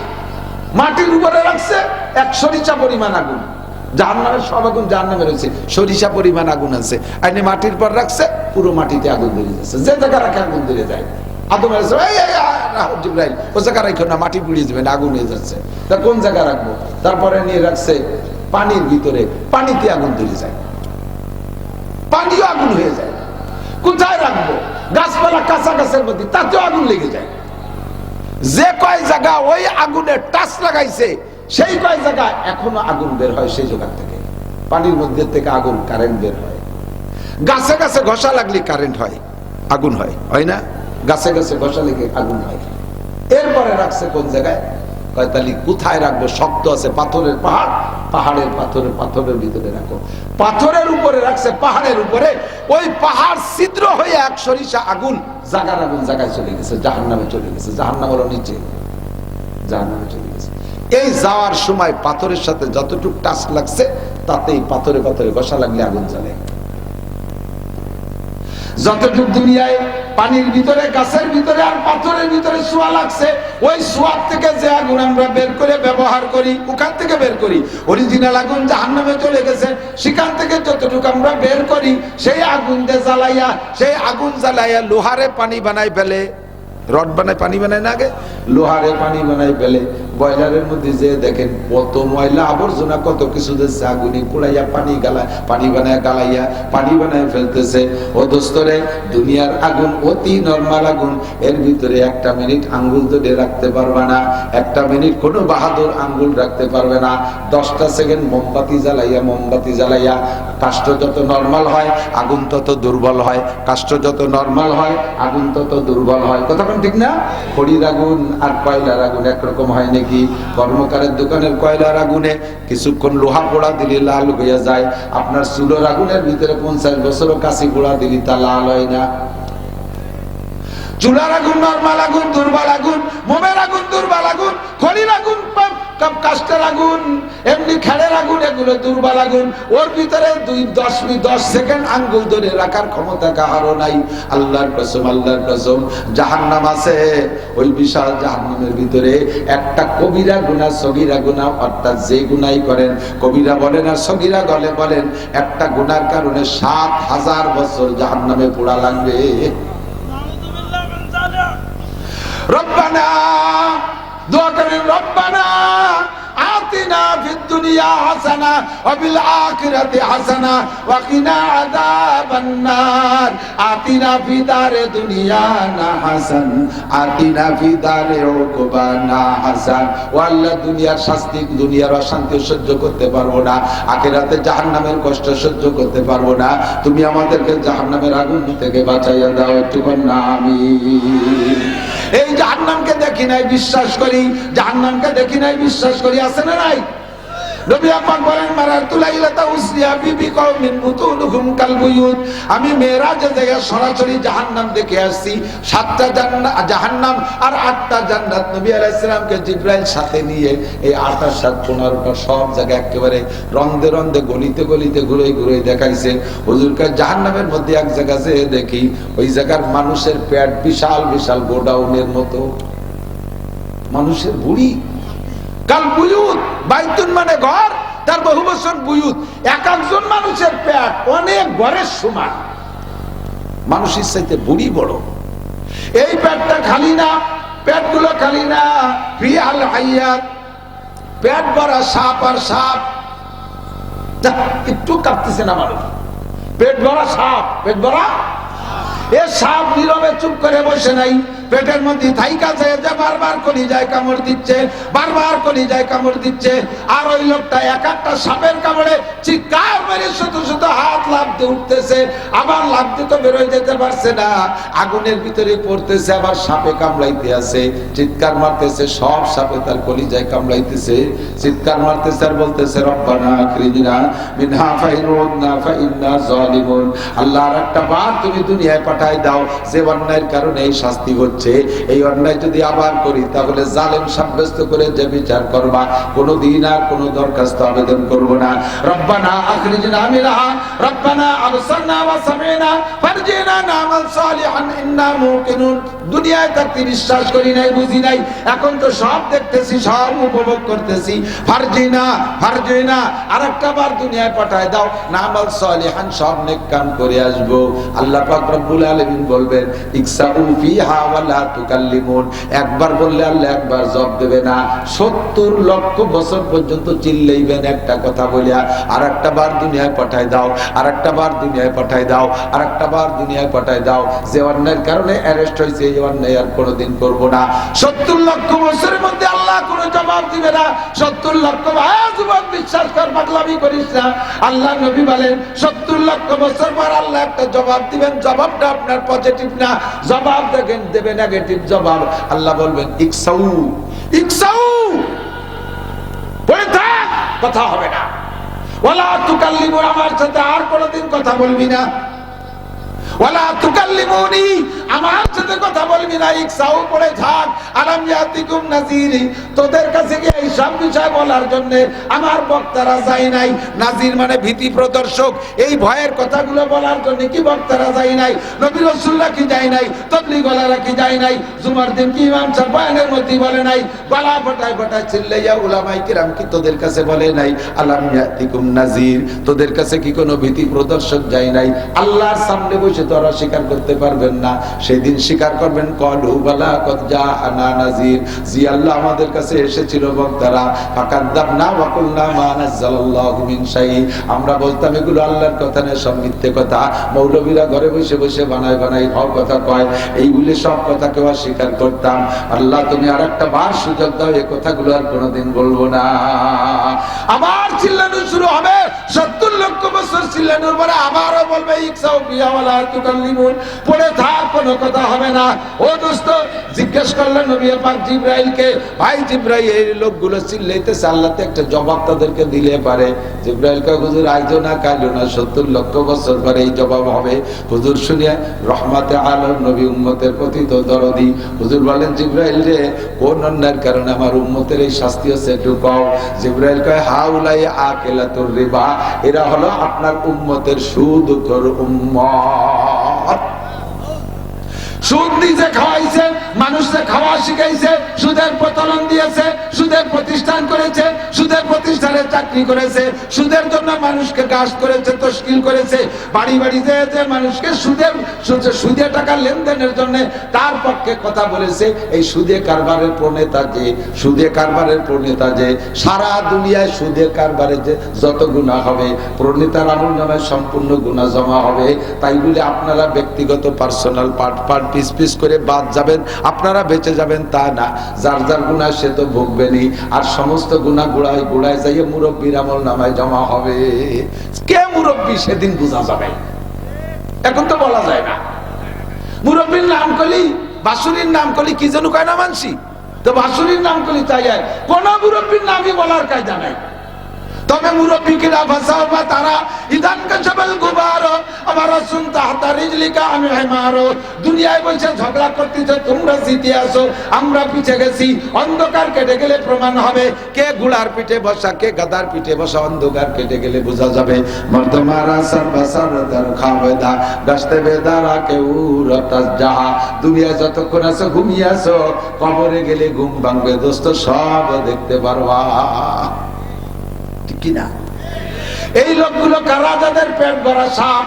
মাটির উপরে রাখছে, ১ সরিষা পরিমাণ আগুন। জাহান্নামের সব আগুন জাহান্নামে রয়েছে, সরিষা পরিমাণ আগুন আছে। আইনে মাটির পর রাখছে, পুরো মাটিতে আগুন ধরে যাচ্ছে, যে জায়গা রাখে আগুন ধরে যায়। আদম আলাইহিস সালাম, জিবরাইল ও জায়গা রাখো না, মাটি পুড়িয়ে যাবে না, আগুন হয়ে যাচ্ছে। তা কোন জায়গা রাখবো? তারপরে নিয়ে রাখছে পানির ভিতরে, পানিতে আগুন ধরে যায়, পানিও আগুন হয়ে যায়। কোথায় রাখবো? গাছপালা, কাঁচা গাছের মধ্যে, তাতেও আগুন লেগে যায়। যে কয় জায়গা ওই আগুনের টাচ লাগাইছে, সেই কয় জায়গা এখনো আগুন বের হয় সেই জায়গা থেকে। পানির মধ্যে থেকে আগুন, কারেন্ট বের হয়। গাছে গাছে ঘষা লাগলে কারেন্ট হয়, আগুন হয়, হয় না? গাছে গাছে ঘষা লেগে আগুন হয়। এরপরে রাখছে কোন জায়গায়? কয়তালি কোথায় রাখবো? শক্ত আছে, পাথরের পাহাড়, পাহাড়ের পাথরের ভিতরে রাখো। পাথরের উপরে রাখছে, পাহাড়ের উপরে। ওই পাহাড় ছিদ্র হয়ে ১ সরিষা আগুন, জাগার আগুন জায়গায় চলে গেছে, জাহান্নামে চলে গেছে। জাহান্নাম হলো নিচে, জাহান্নামে চলে গেছে। এই যাওয়ার সময় পাথরের সাথে যতটুকু টাচ লাগছে, তাতেই পাথরে পাথরে ঘষা লাগলে আগুন জ্বলে। যতটুকু দুনিয়ায় পানির ভিতরে, গাছের ভিতরে আর পাথরের ভিতরে সোয়া লাগছে, ওই সোয়ার থেকে যে আগুন আমরা বের করে ব্যবহার করি, ওখান থেকে বের করি। অরিজিনাল আগুন জাহান্নামে চলে গেছে, সেখান থেকে যতটুকু আমরা বের করি, সেই আগুন দিয়ে জ্বালাইয়া, সেই আগুন জ্বালাইয়া লোহারে পানি বানাই ফেলে। রড বানায়, পানি বানায় না, আগে লোহারে পানি বানাই ফেলে। বয়লারের মধ্যে যে দেখেন কত ময়লা আবর্জনা, কত কিছু দিচ্ছে, আগুনি পুড়াইয়া পানি গালায়, পানি বানায় গালাইয়া পানি বানায় ফেলতেছে। ও দোস্তরে, দুনিয়ার আগুন অতি নরমাল আগুন। এর ভিতরে 1 মিনিট আঙ্গুল ধরে রাখতে পারবে না, 1 মিনিট কোনো বাহাদুর আঙ্গুল রাখতে পারবে না। 10টা সেকেন্ড মোমবাতি জ্বালাইয়া, কাষ্ঠ যত নরমাল হয় আগুন তত দুর্বল হয়, কাষ্ঠ যত নরমাল হয় আগুন তত দুর্বল হয়। কথা ঠিক না? খড়ির আগুন আর কয়লার আগুন একরকম হয় নাকি? কর্মকারের দোকানের কয়লার আগুনে কিছুক্ষণ লোহা পোড়া দিলে লাল হয়ে যায়, আপনার চুলোর আগুনের ভিতরে 50 বছরও কাশি পোড়া দিলে তা লাল হয় না। চুলার আগুন নরমাল আগুন, দুর্বল আগুন, মোমের আগুন দুর্বল আগুন, খড়ির আগুন, কাষ্ঠের আগুন, এমনি খেড়ের আগুন, এগুলো দুর্বল আগুন। ওর ভিতরে 10 সেকেন্ড আঙ্গুল ধরে রাখার ক্ষমতা কারো নাই। আল্লাহর কসম, আল্লাহর কসম, জাহান্নাম আছে। ওই বিশাল জাহান্নামের ভিতরে একটা কবিরা গুনাহ, সগীরা গুনাহ, অর্থাৎ যে গুনাহই করেন, কবিরা বলেন আর সগীরা বলেন, একটা গুনার কারণে 7000 বছর জাহান্নামে পোড়া লাগবে। রব্বানা, দোয়া করেন, রব্বানা আতিনা ফিদ দুনিয়া হাসানা ওয়া ফিল আখিরাতি হাসানা ওয়া কিনা আযাবান নার। আতিনা ফি দারে দুনিয়ানা হাসান, আতিনা ফি দারে উকবানা হাসান। ও আল্লাহ, দুনিয়ার শাস্তি, দুনিয়ার অশান্তি সহ্য করতে পারবো না, আখিরাতে জাহান্নামের কষ্ট সহ্য করতে পারবো না। তুমি আমাদেরকে জাহান্নামের আগুন থেকে বাঁচাইয়া দাও, একটু বলনা আমিন। এই জাহান্নামকে দেখি নাই, বিশ্বাস করি, জাহান্নামকে দেখি নাই, বিশ্বাস করি, আছে না নাই? নবী পাক বলেন মারাতু লাইলাতা উসরিয়া বিবি কওমিন বুতুনুহুম কালবুয়ুত, আমি মেরাজে যাইয়া সরাসরি জাহান্নাম দেখে আসছি। 7টা জাহান্নাম আর 8টা জান্নাত। নবী আলাইহিস সালামকে জিবরাইল সাথে নিয়ে এই 8 আর 7 15টা সব জায়গায় একেবারে রন্দে রন্দে গলিতে গলিতে ঘুরে ঘুরে দেখাইছে। হুজুরকে জাহান্নামের মধ্যে এক জায়গা যেয়ে দেখি ওই জায়গার মানুষের পেট বিশাল বিশাল গোডাউনের মতো, মানুষের বুড়ি। কাল বুয়ুত, বাইতুন মানে ঘর, তার বহু বছর বুয়ুত। এক একজন মানুষের পেট অনেক ঘরের সমান, মানুষের চাইতে বুড়ি বড়। এই পেটটা খালি না, পেটগুলো খালি না, ফিহাল হাইয়াত, পেট ভরা সাপ আর সাপ। একটু কাঁপতেছে না মানুষ, পেট ভরা সাপ, পেট ভরা এ সাপ নীরবে চুপ করে বসে নাই, পেটের মধ্যে থাইকা যায় যে বারবার কলিজায় কামড় দিচ্ছে, বারবার কলিজায় কামড় দিচ্ছে। আর ওই লোকটা এক একটা সাপের কামড়ে চিৎকার মেরে শুধু শুধু হাত লাফতে উঠতেছে, আবার লাফতে তো বেরোয় যেতে পারছে না, আগুনের ভিতরে পড়তেছে, আবার সাপে কামড়াইতে আছে, চিৎকার মারতেছে, সব সাপে তার কলিজায় কামড়াইতেছে, চিৎকার মারতেছে আর বলতেছে রব্বানা আখরিজনা মিনহা ফাইনুনা ফাইন্না যালিমুন। আল্লাহ আর একটা বার তুমি দুনিয়ায় পাঠায় দাও, যে অন্যায়ের কারণে এই শাস্তি হচ্ছে, এই অন্যায় যদি আবার করি তাহলে জালেম সাব্যস্ত করে যে বিচার করবা, কোনদিন আর কোন দরখাস্ত আবেদন করব না। রব্বানা আখরিজনা মিনহা রব্বানা আবসারনা ওয়া সামি'না ফারজিনা না'মাল সালিহান ইন্না মুকিনুন। দুনিয়ায় থাকতে বিশ্বাস করি নাই, বুঝি নাই, এখন তো সব দেখতেছি, সব উপভোগ করতেছি। ফারজিনা ফারজিনা, আরেকটা বার দুনিয়ায় পাঠায় দাও, না'মাল সালিহান, সব নেক কাম করে আসব। আল্লাহ পাক রব্বুল আলামিন বলবেন ইকসাউ ফিহা ওয়া লা তুকাল্লিমুন। একবার বললে আল্লাহ একবার জবাব দেবে না, 70 লক্ষ বছর পর্যন্ত চিল্লাইবেন একটা কথা বলিয়া, আরেকটা বার দুনিয়ায় পাঠায় দাও, আরেকটা বার দুনিয়ায় পাঠায় দাও, আরেকটা বার দুনিয়ায় পাঠায় দাও। যে অন্যায়ের কারণে অ্যারেস্ট হয়েছে এই অন্যায় আর কোনোদিন করব না। 70 লক্ষ বছরের মধ্যে আল্লাহ কোনো জবাব দিবে না। 70 লক্ষ যুবক বিশ্বাস কর, পাগলামি করিস না। আল্লাহ নবী বলেন 70 লক্ষ বছর পর আল্লাহ একটা জবাব দিবেন, জবাবটা আপনার পজিটিভ না, জবাব দেখেন দেবে নেগেটিভ জবাব। আল্লাহ বলবেন ইকসাউ ইকসাউ, পড়ে থাক, কথা হবে না। ওয়ালা তুকাল্লিমু, আমার সাথে আর কোনোদিন কথা বলবি না। ওয়ালা তুকাল্লিমুনি, আমার সাথে কথা বলবি না। ইকসাউ, পড়ে থাক। আলাম ইয়াতিকুম নাযীর, তোদের কাছে কি এই সব বিষয় বলার জন্য আমার বক্তারা যায় নাই? নাযীর মানে ভীতি প্রদর্শক, এই ভয়ের কথাগুলো বলার জন্য কি বক্তারা যায় নাই? নবী রাসূলুল্লাহ কি যায় নাই? তাবলীগওয়ালারা কি যায় নাই? জুমার দিন কি ইমাম সাহেব বয়ানের মধ্যে বলে নাই? গলা ফটায় ফটায় চিল্লাইয়া উলামায়ে কিরাম কি তোদের কাছে বলে নাই আলাম ইয়াতিকুম নাযীর? তোদের কাছে কি কোনো ভীতি প্রদর্শক যায় নাই? আল্লাহর সামনে বসে তোরা স্বীকার করতে পারবেন না, সেদিন স্বীকার করবেন ক্বালু বালা কদ জাআনা নাযীর, জি আল্লাহ আমাদের কাছে এসেছিল বক্তারা। ফাকাদ্দাবনা ওয়া কুলনা মা নাযালাল্লাহু মিন শাই, আমরা বলতাম এগুলো আল্লাহর কথা না, সব মিথ্যে কথা। মৌলবীরা ঘরে বসে বসে বানায় বানায় হক কথা কয়, এইগুলি সব কথা কেউ স্বীকার করতাম। আল্লাহ তুমি আরেকটা বার সুযোগ দাও, এই কথাগুলো আর কোনোদিন বলবো না। আবার চিল্লানো শুরু হবে, 70 লক্ষ বছর চিল্লানোর পরে আবারও বলবে ইকসাউ বিয়া ওয়ালা তুকাল্লিমুন, পড়ে থাক, কোনো কথা হবে না। ও দোস্ত, জিজ্ঞেস করলেন নবী পাক জিবরাইলকে, ভাই জিবরাইল এই লোকগুলো চিল্লাইতেছে, আল্লাহ তো একটা জবাব তাদেরকে দিলে পারে। জিবরাইল কয় হুজুর আইজো না কাইলো না, 70 লক্ষ বছর পরে এই জবাব হবে। হুজুর শুনিয়া রহমাতে আলম নবী উম্মতের প্রতি তো দরদি। হুজুর বলেন জিবরাইল রে, কোন অন্যায়ের কারণে আমার উম্মতের এই শাস্তি হচ্ছে একটু কও। জিবরাইল কয় হাউলাই আকিলাতুর রিবা, এরা হলো আপনার উম্মতের সুদখোর উম্মত। সুদ নিজে খাওয়াইছে, মানুষকে খাওয়া শিখাইছে, সুদের প্রচলন দিয়েছে, সুদের প্রতিষ্ঠান করেছে, সুদের প্রতিষ্ঠানে চাকরি করেছে, সুদের জন্য মানুষকে গাছ করেছে, তশকিল করেছে, বাড়ি বাড়ি যে মানুষকে সুদে টাকা লেনদেনের জন্য তার পক্ষে কথা বলেছে। এই সুদে কারবারের প্রণেতা যে, সুদে কারবারের প্রণেতা যে, সারা দুনিয়ায় সুদে কারবারে যে যত গুনাহ হবে প্রণেতার আমলনামায় সম্পূর্ণ গুনাহ জমা হবে। তাই বলে আপনারা ব্যক্তিগত পার্সোনাল পার্ট পিস পিস করে বাদ যাবেন, আপনারা বেঁচে যাবেন তা না। যার যার গুনাহ সে তো ভুগবেনই, আর সমস্ত গুনাহ গোড়ায় গোড়ায় যাইয়ে মুরব্বীর আমলনামায় জমা হবে। কে মুরব্বী সেদিন বোঝা যাবে, এখন তো বলা যায় না। মুরব্বীর নাম কলি, বাসুরির নাম কলি কি যেন কয় না মানসি, তো বাসুরির নাম কলি তাই কোন মুরব্বীর নামই বলার কায়দা নাই। তবে মুরব্বিকেরা ফাসাওবা তারা ইদান কাশাবাল গুবার আমার রাসূল তাহতা রিজলিকা আমি হিমারো দুনিয়ায় বসে ঝগড়া করতেছ তোমরা জিতে আসো আমরা পিছে গেছি অন্ধকার কেটে গেলে প্রমাণ হবে কে ঘোড়ার পিঠে বসা কে গাধার পিঠে বসা অন্ধকার কেটে গেলে বোঝা যাবে মর্দমারা সর্বসর দর খাবেদা গশতে বেদারা কে উরতাস জাহা দুনিয়া যতক্ষণ আছো ঘুমিয়ে আছো কবরে গেলে ঘুম ভাঙবে দোস্ত সব দেখতে পারবা ঠিক কি না এই লোকগুলো কারা যাদের পেট ভরা সাপ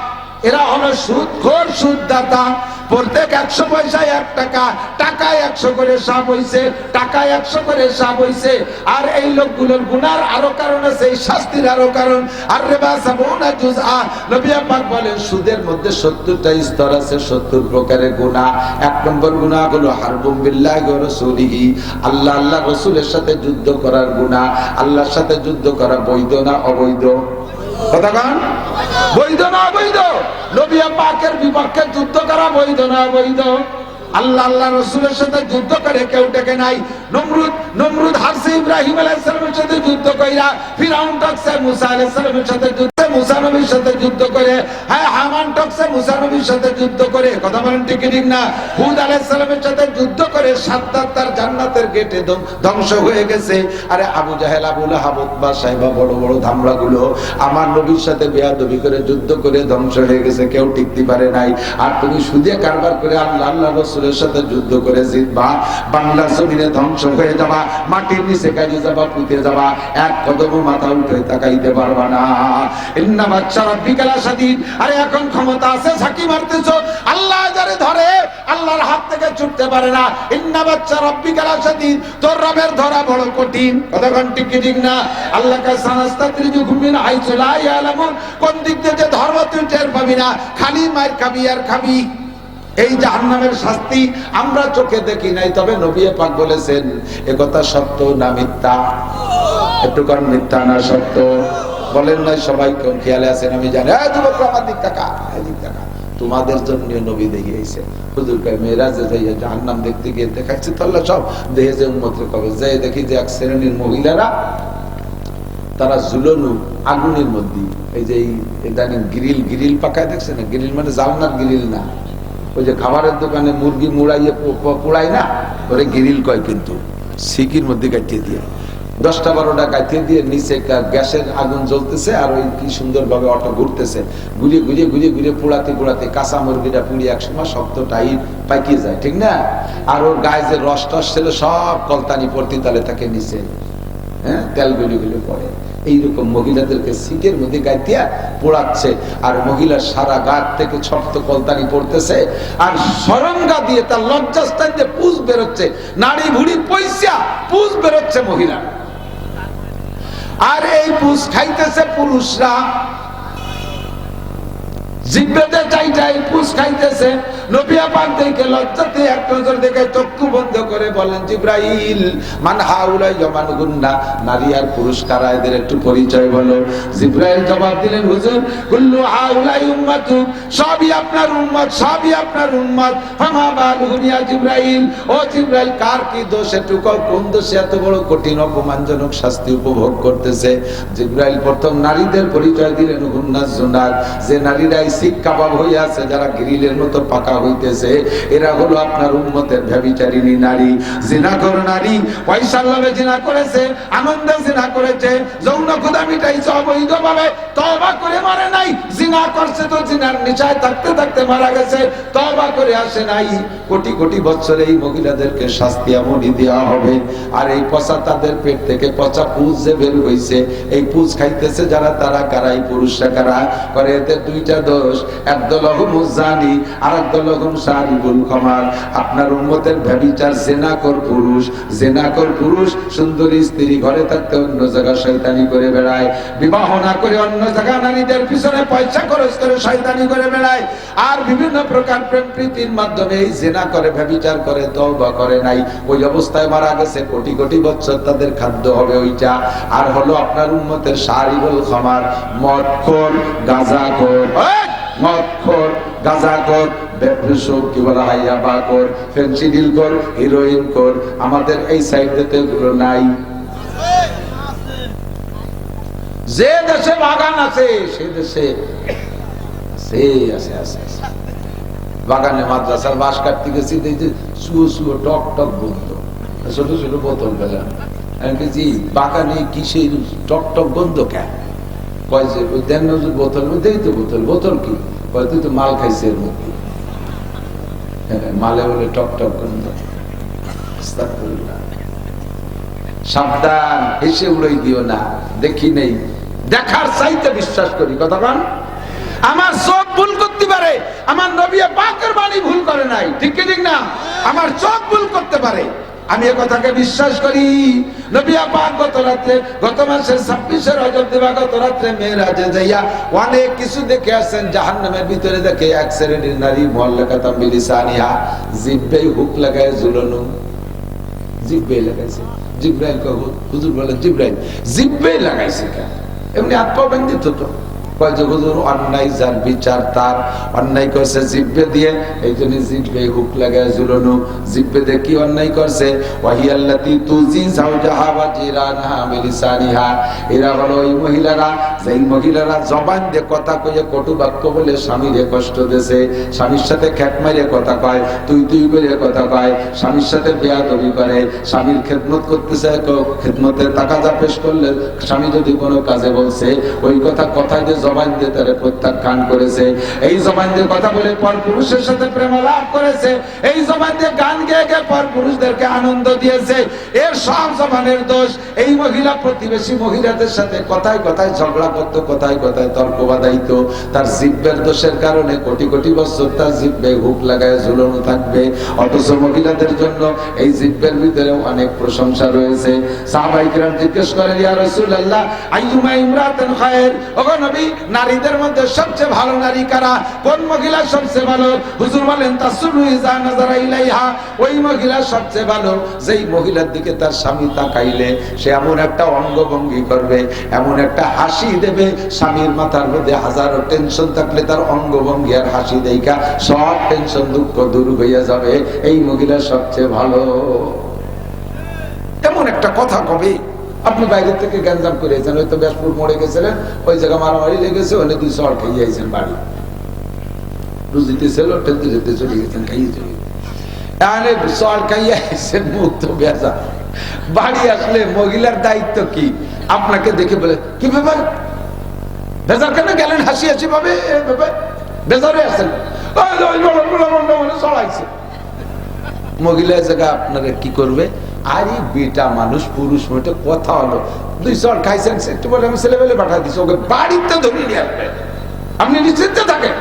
এরা হলো সুদখোর সুদদাতা প্রত্যেক 100 পয়সায় 1 টাকা টাকায় 100 করে সাপ হইছে টাকায় 100 করে সাপ হইছে আর এই লোকগুলোর গুনার আরো কারণ আছে এই শাস্তির আরো কারণ আর রিবা সাবুনা জুজআ নবী পাক বলেন সুদের মধ্যে 70টা স্তর আছে 70 প্রকারের গুনাহ 1 নম্বর গুনাহ হলো হারবুম বিল্লাহি ওয়া রাসূলিহি আল্লাহ রাসূলের সাথে যুদ্ধ করার গুনাহ আল্লাহর সাথে যুদ্ধ করা বৈধ না অবৈধ কথাগান বৈধ না অবৈধ নবী পাকের বিপক্ষে যুদ্ধ করা বৈধ না অবৈধ আল্লাহ রাসূলের সাথে যুদ্ধ করে কেউ টেকে নাই নমরুদ হারছে ইব্রাহিম আলাইহিস সালামের সাথে যুদ্ধ কইরা ফিরাউন টকছে মুসা আলাইহিস সালামের সাথে মুসা নবীর সাথে যুদ্ধ করে হ্যাঁ হামান টকছে মুসা নবীর সাথে যুদ্ধ করে কথা বলেন ঠিক ঠিক না হুদ আলাইহিস সালামের সাথে যুদ্ধ করে সাতটা তার জান্নাতের গেটে ধ্বংস হয়ে গেছে আরে আবু জাহেল আবু লাহাব উতবা সাইবা বড় বড় ধামড়াগুলো আমার নবীর সাথে বেয়াদবি করে যুদ্ধ করে ধ্বংস হয়ে গেছে কেউ টিকতে পারে নাই আর তুমি সুদে কারবার করে আল্লাহ রাসূলের সাথে যুদ্ধ করে জিতবা বাংলা জমিনে ধ্বংস হয়ে যাবা মাটির নিচে গাড়ি যাবা পুঁতে যাবা এক কদম মাথা উঠে তাকাইতে পারবা না ইন্না বাচ্চা রাব্বিকাল শাদীদ আরে এখন ক্ষমতা আছে ঝাঁকি মারতেছো আল্লাহ যারে ধরে আল্লাহর হাত থেকে ছুটতে পারে না ইন্না বাচ্চা রাব্বিকাল শাদীদ তোর রবের ধরা বড় কঠিন কতক্ষণ ঠিক ঠিক না আল্লাহ কা সানাস্তাদ্রিজুহুম মিন হাইসু লা ইয়ালামুন কোন দিক থেকে ধর্ম তুই টের পাবি না খালি মার খাবি আর খাবি এই জাহান্নামের শাস্তি আমরা চোখে দেখি নাই তবে নবী পাক বলেছেন এ কথা সত্য না মিথ্যা একটু কোন মিথ্যা না সত্য বলেন না সবাই কোন খেয়ালে আছেন আমি জানি এই যুবক আমার দিক টাকা এই দিক টাকা তোমাদের জন্য নবী দেখিয়েছে হুজুর কয় মেরাজে যাইয়া জাহান্নাম দেখতে গিয়ে দেখাইছে তো আল্লাহ সব দেখে যে উম্মতের কবে যাই দেখি যে এক শ্রেণীর মহিলারা তারা ঝুলনো আগুনের মধ্যে এই যে ইদানিং গ্রিল পাকায় দেখছে না গ্রিল মানে জালনার গ্রিল না ওই যে খাবারের দোকানে মুরগি মুড়াইয়ে পোড়ায় না ওরে গ্রিল কয় কিন্তু সিকির মধ্যে কাটিয়ে দিয়ে 10টা 12টা কাটিয়ে দিয়ে নিচে গ্যাসের আগুন জ্বলতেছে আর ওই কি সুন্দর ভাবে অটো ঘুরতেছে ঘুরিয়ে ঘুরিয়ে ঘুরিয়ে ঘুরিয়ে পোড়াতে কাঁচা মুরগিটা পুড়িয়ে একসময় শক্ত টাইট পাকিয়ে যায় ঠিক না আর ওর গায়ে যে রস টস ছিল সব কলতানি পড়তি তালে তাকে নিচে হ্যাঁ তেল গুলি পড়ে এইরকম মহিলাদেরকে সিটের মধ্যে গাইতিয়া পোড়াচ্ছে আর মহিলার সারা গাত থেকে শক্ত কলতানি পড়তেছে আর সরঙ্গা দিয়ে তার লজ্জাস্থান দিয়ে পুষ বেরোচ্ছে নাড়ি ভুড়ি পয়সা পুষ বেরোচ্ছে মহিলা আর এই পুষ খাইতেছে পুরুষরা জিব্বেতে চাইটাই পুষ খাইতেছে নবী পাক দেখে লজ্জাতে এক নজর দেখে চক্ষু বন্ধ করে বলেন জিবরাইল মান হাউলাই জামান গুন্না নারী আর পুরুষ কারা এদের একটু পরিচয় বলো জিবরাইল জবাব দিলেন হুজুর কুল্লু হাউলাই উম্মাতু সবই আপনার উম্মত সবই আপনার উম্মত ফামা বালুহুম ইয়া জিবরাইল ও জিবরাইল কার কি দোষ একটু কোন দোষে এত বড় কঠিন অপমানজনক শাস্তি উপভোগ করতেছে জিবরাইল প্রথম নারীদের পরিচয় দিলেন হুন্নাস জুনাত যে নারীরা শিক কাবাব হয়ে আছে যারা গ্রিলের মতো পাকা হইতেছে এরা হলো আপনার উম্মতের ব্যভিচারিণী নারী জিনাখোর নারী পয়সার লোভে জিনা করেছে আনন্দে জিনা করেছে যৌন ক্ষুধা মিটাইছে অবৈধভাবে তওবা করে মরে নাই জিনা করছে তো জিনার নেশায় থাকতে থাকতে মারা গেছে তওবা করে আসে নাই কোটি কোটি বছর এই মহিলাদেরকে শাস্তি এমনই দেওয়া হবে আর এই পচা তাদের পেট থেকে পচা পুঁজ যে বের হইছে এই পুঁজ খাইতেছে যারা তারা কারাই পুরুষরা কারা করে এতে দুইটা দোষ একদল হলো জানি আর একদল হলো শারিবুল খামার আপনার উম্মতের ব্যভিচার জেনাকর পুরুষ সুন্দরী স্ত্রী ঘরে থাকতে অন্য জায়গা শয়তানি করে বেড়ায় বিবাহ না করে অন্য জায়গা নারীদের পিছনে পয়সা খরচ করে শয়তানি করে বেড়ায় আর বিভিন্ন প্রকার প্রেম প্রীতির মাধ্যমে এই জেনা করে ব্যভিচার করে তওবা করে নাই ওই অবস্থায় মারা গেছে কোটি কোটি বছর তাদের খাদ্য হবে ওইটা আর হলো আপনার উম্মতের শারিবুল খামার মদখোর গাঁজাখোর মদখোর গাঁজাখোর কি বলা হয় ইয়াবাখোর ফেনসিডিল খোর হিরোইন খোর আমাদের এই সাইডে তো এগুলো নাই যে দেশে বাগান আছে সে দেশে বাগানে মাদ্রাসার বাঁশ কাটতে গেছি, শুয়ো শুয়ো টক টক গন্ধ, ছোট ছোট বোতল পেলাম। বাগানে কিসের টক টক গন্ধ কেন? কয় যে দেন বোতল, দেই তো বোতল। বোতল কি? কয় তুই তো মাল খাইছে এর মধ্যে। মালে বলে টক টক গন্ধ। সাবধান, হেসে উড়াই দিও না। দেখি নেই, দেখার চাইতে বিশ্বাস করি। কথা বল। আমার চোখ ভুল করতে পারে, আমার নবী পাকের বাণী ভুল করে নাই, ঠিক কি ঠিক না? আমার চোখ ভুল করতে পারে, আমি এ কথাকে বিশ্বাস করি। নবী পাক গত রাত্রে, গত মাসের 26 রজব দিবাগত রাত্রে মেরাজে যাইয়া অনেক কিছু দেখে আসেন। জাহান্নামের ভিতরে দেখে এক শ্রেণীর নারী মুআল্লাকাতাম বিলিসানিহা, জিহ্বায় হুক লাগায় ঝুলানো। জিহ্বায় লাগাইছে। জিব্রাইল কয়, হুজুর বলেন জিব্রাইল জিহ্বায় লাগাইছে কেন? এমনি আত্মা বন্দিত তো। কয় যে হুজুর অন্যায় যার বিচার তার, অন্যায় করছে জিহ্বে দিয়ে, এই জন্য জিহ্বে হুক লাগায় ঝুলানো। জিহ্বে দিয়ে কি অন্যায় করছে? ওয়াহিয়াল্লাতী তুজি যাওজাহা ওয়া জিরানহা বিলিসানিহা, এরা হলো ওই মহিলারা, যেই মহিলারা জবান দিয়ে কথা কয়ে কটু বাক্য বলে স্বামীরে কষ্ট দেছে, স্বামীর সাথে খ্যাট মারিয়ে কথা কয়, তুই তুই করে কথা কয়, স্বামীর সাথে বেয়াদবি করে, স্বামীর খেদমত করতেছে, খেদমতের তাকাজা পেশ করলে স্বামী যদি কোনো কাজে বলছে ওই কথা কথায় যে জবান দিয়ে তারা প্রত্যাখ্যান করেছে, এই জবান দিয়ে কথা বলে পর পুরুষের সাথে প্রেম লাভ করেছে, এই জবান দিয়ে গান গেয়ে গিয়ে পর পুরুষদেরকে আনন্দ দিয়েছে, এর সব জবানের দোষ। এই মহিলা প্রতিবেশী মহিলাদের সাথে কথায় কথায় ঝগড়া করতো, কথায় কথায় তর্ক বাধাইতো, তার জিহ্বের দোষের কারণে কোটি কোটি বছর তার জিহ্বে হুক লাগায় ঝুলানো থাকবে। অথচ মহিলাদের জন্য এই জিহ্বের ভিতরে অনেক প্রশংসা রয়েছে। সাহাবায়ে কিরাম জিজ্ঞেস করেন, ইয়া রাসূলুল্লাহ আইয়ুমা ইমরাতান খায়র, ওগো নবী নারীদের মধ্যে সবচেয়ে ভালো নারী কারা? কোন মহিলা সবচেয়ে ভালো? হুজুর বলেন তাসুরু ইযা নাযারা ইলাইহা, ওই মহিলা সবচেয়ে ভালো যেই মহিলার দিকে তার স্বামী তাকাইলে সে এমন একটা অঙ্গভঙ্গি করবে, এমন একটা হাসি দেবে, স্বামীর মাথার মধ্যে হাজারো টেনশন থাকলে তার অঙ্গভঙ্গি আর হাসি দেখা সব টেনশন দুঃখ দূর হয়ে যাবে। এই মহিলা সবচেয়ে ভালো। এমন একটা কথা কবে আপনি বাইরে থেকে গ্যাঞ্জাম করেছেন, হয়তো ব্যাসপুর মোড়ে গেছিলেন, ওই জায়গা মারামারি লেগেছে, ওখানে 2 চড় খাইয়ে আইছেন বাড়ি, রুজিতে ছিল ঠেলতে ঠেলতে চলে গেছেন, খাইয়ে চলে তাহলে চড় খাইয়ে আইছেন, মুখ তো বেজা। বাড়ি আসলে মহিলার দায়িত্ব কি? আপনাকে দেখে বলে কি ব্যাপার, বেজার কেন গেলেন? হাসি হাসি ভাবে বেজারে আছেন, চড়াইছে। মহিলা জায়গা আপনারা কি করবে? আরে বেটা মানুষ, পুরুষ মেয়েটা কথা হলো, 2 চড় খাইছেন, একটু বলে আমি ছেলেবেলে পাঠা দিচ্ছি, ওকে বাড়িতে ধরে নিয়ে আসবে, আপনি নিশ্চিত থাকেন।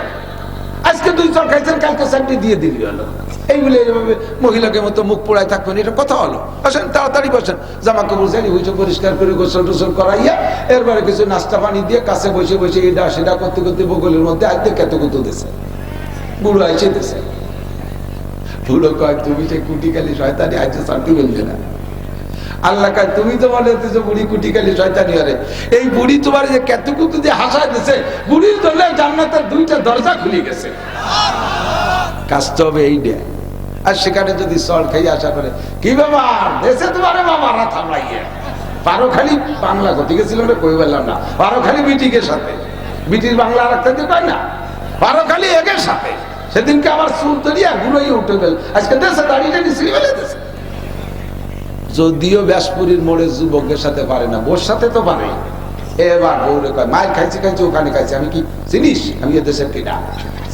আজকে 2 চড় খাইছেন, কালকে 4টি দিয়ে দিলি হলো। এইগুলো এইভাবে মহিলাকে মতো মুখ পোড়ায় থাকবেন, এটা কথা হলো? আসেন তাড়াতাড়ি বসেন, জামা কাপড় জানি হইছে পরিষ্কার করে গোসল টোসল করাইয়া এরপরে কিছু নাস্তা পানি দিয়ে কাছে বসে বসে এটা সেটা করতে করতে বগলের মধ্যে আজকে কত কত দিছে, বুড়ো আইসে দিছে। বুড়ো কয় তুমি যে কুটিকালি শয়তানি আইসে শান্তি বলছে না। আল্লাহ কয় তুমি তো বলে বুড়ি কুটিকালি শয়তানি আরে, এই বুড়ি তোমার যে কেতকুতু দিয়ে হাসায় দিছে, বুড়ির জন্য জান্নাতের 2টা দরজা খুলে গেছে। কাজটা হবে এইটা। আর সেখানে যদি চড় খাইয়ে আসা করে কি ব্যাপার দেশে তোমার বাবা রাত আমলাইয়ে পারো খালি বাংলা গতি গেছিল কই বললাম না, পারো খালি বিটিকের সাথে, বিটির বাংলা রাখতে দিতে পায় না, পারো খালি একের সাথে। সেদিনকে আমার চুল তরিয়া ঘুরোই উঠে গেল, আজকে দেশে দাঁড়িয়ে নিশ্চয়ই বেলে দেশে। যদিও ব্যাসপুরীর মোড়ে যুবকের সাথে পারে না, বোর সাথে তো পারে। এবার বউরে কয় মায়ের খাইছি খাইছি ওখানে খাইছি, আমি কি চিনিস আমি এ দেশের কিনা?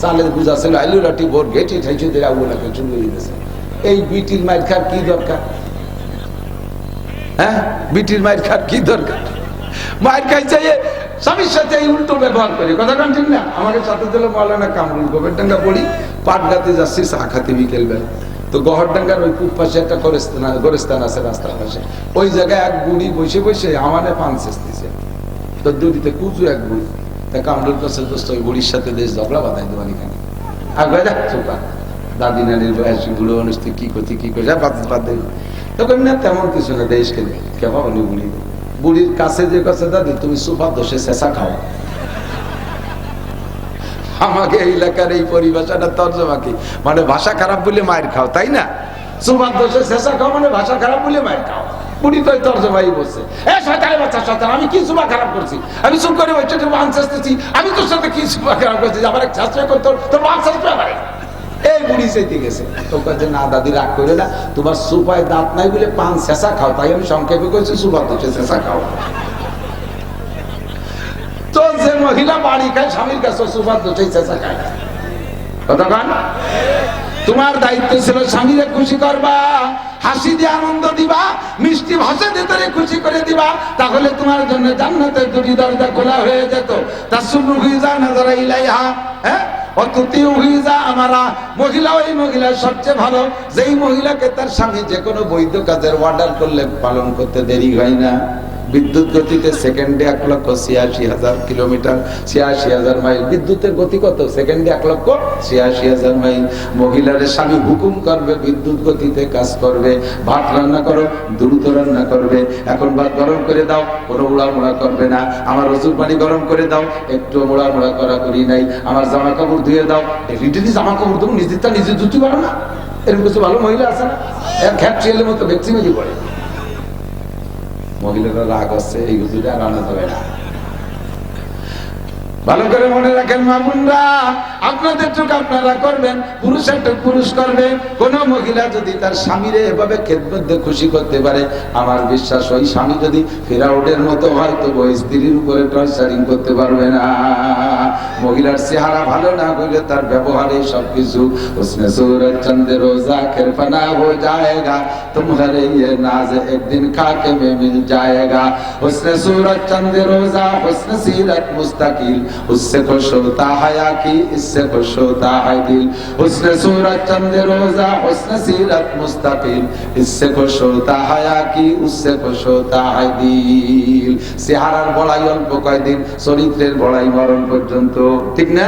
চালের বুঝা ছিল আইলু রাটি ভোর ঘেটি ঠাইছে দিয়ে আগুনাকে চুল দিয়েছে। এই বিটির মায়ের খার কি দরকার? হ্যাঁ, বিটির মায়ের খার কি দরকার? মায়ের খাইছে স্বামীর সাথে এই উল্টো ব্যবহার করে, কথা কান ঠিক না? আমাকে সাথে দিল মাওলানা কামরুল, গোবেরডাঙ্গা পড়ি, পাটগাতে যাচ্ছি চা খাতে বিকেল বেলা। তো গহরডাঙ্গার ওই পূব পাশে একটা গোরস্থান আছে রাস্তার পাশে, ওই জায়গায় এক বুড়ি বসে বসে আমারে পান শেষতেছে। তো দুটিতে কুচু এক বুড়ি, তা কামরুল কাছে দোস্ত ওই বুড়ির সাথে দেশ ঝগড়া বাঁধাই দেওয়ার এখানে আর গয়া চোপা দাদি নানির বয়সী বুড়ো মানুষ কি করছি কি করে বাদ দেব। তখন না তেমন কিছু না, দেশ খেলে কেমন উনি বুড়ি, বুড়ির কাছে যে কাছে দাদি তুমি সোফা দোষে শেষা খাও। আমাকে এই এলাকার এই পরিভাষাটা তর্জমা কি মানে ভাষা খারাপ বলে মায়ের খাও, তাই না? সোফা দোষে শেষা খাও মানে ভাষা খারাপ বলে মায়ের খাও। বুড়ি তো তর্জমাই বলছে, এ শয়তানের বাচ্চা শয়তান, আমি কি সুবা খারাপ করছি? আমি চুপ করে ওইটা মান চেষ্টেছি, আমি তোর সাথে কি সুবা খারাপ করছি? আমার এক শাস্ত্র করতো, তোর মান চেষ্টা পারে। এই বুড়ি চাইতে গেছে, তো কাছে না দাদি রাগ করে না, তোমার সুপায় দাঁত নাই বলে পান শেষা খাও, তাই আমি সংক্ষেপে করছি সুপা তো শেষা খাও। তো যে মহিলা বাড়ি খায় স্বামীর কাছে সুপার দোষেই শেষা খায়, কতক্ষণ? তোমার দায়িত্ব ছিল স্বামীরে খুশি করবা, হাসি দিয়ে আনন্দ দিবা, মিষ্টি ভাষা দিয়ে তারে খুশি করে দিবা, তাহলে তোমার জন্য জান্নাতের দুটি দরজা খোলা হয়ে যেত। তাসুবু হুইজা নাযারা ইলাইহা, হ্যাঁ, অতুতিউ হুইজা আমারা। মহিলা ওই মহিলা সবচেয়ে ভালো যেই মহিলাকে তার স্বামী যে কোনো বৈধ কাজের অর্ডার করলে পালন করতে দেরি হয় না। বিদ্যুৎ গতিতে সেকেন্ডে 1,86,000 কিলোমিটার, 86,000 মাইল। বিদ্যুতের গতি কত? সেকেন্ডে 1,86,000 মাইল। মহিলাদের স্বামী হুকুম করবে, বিদ্যুৎ গতিতে কাজ করবে। ভাত রান্না করো, দ্রুত রান্না করবে। এখন ভাত গরম করে দাও, কোনো মোড়া করবে না। আমার রসুল পানি গরম করে দাও, একটু মোড়া করা করি নাই। আমার জামা কাপড় ধুয়ে দাও, ডেলি জামা কাপড় তুমি নিজেরটা নিজে ধুতে পারো না? এরকম কিছু ভালো মহিলা আছে না? খ্যাপ ছেলের মতো ব্যক্তি মেজি পড়ে। মহিলারা রাগ হচ্ছে, এই হুজুরে আর আনা যাবে না। ভালো করে মনে রাখেন মা বোনরা, আপনাদের টুক আপনারা করবেন, পুরুষের টুক পুরুষ করবে। কোন মহিলা যদি তার স্বামীরে এভাবে খেদমত দিয়ে খুশি করতে পারে, আমার বিশ্বাস ওই স্বামী যদি ফেরাউনের মতো হয় তো ওই স্ত্রীর উপরে টর্চারিং করতে পারবে না। মহিলার চেহারা ভালো না হইলে তার ব্যবহারে সবকিছু উসনে সূরত চন্দ্র রোজা খেরফানা হো जाएगा तुम्हारे ये नाज एक दिन खाके में मिल जाएगा। उस्ने सूरत चंद रोजा हुस्न सीरत मुस्तकिल, उससे खुश होता हया की इससे खुश होता है दिल। उसने सूरत चंद रोजा हुस्न सीरत मुस्तकिल, इससे खुश होता हया की उससे खुश होता है दिल। চেহারার বড়াই অল্প কয়দিন, চরিত্রের বড়াই মরণ পর্যন্ত, ঠিক না?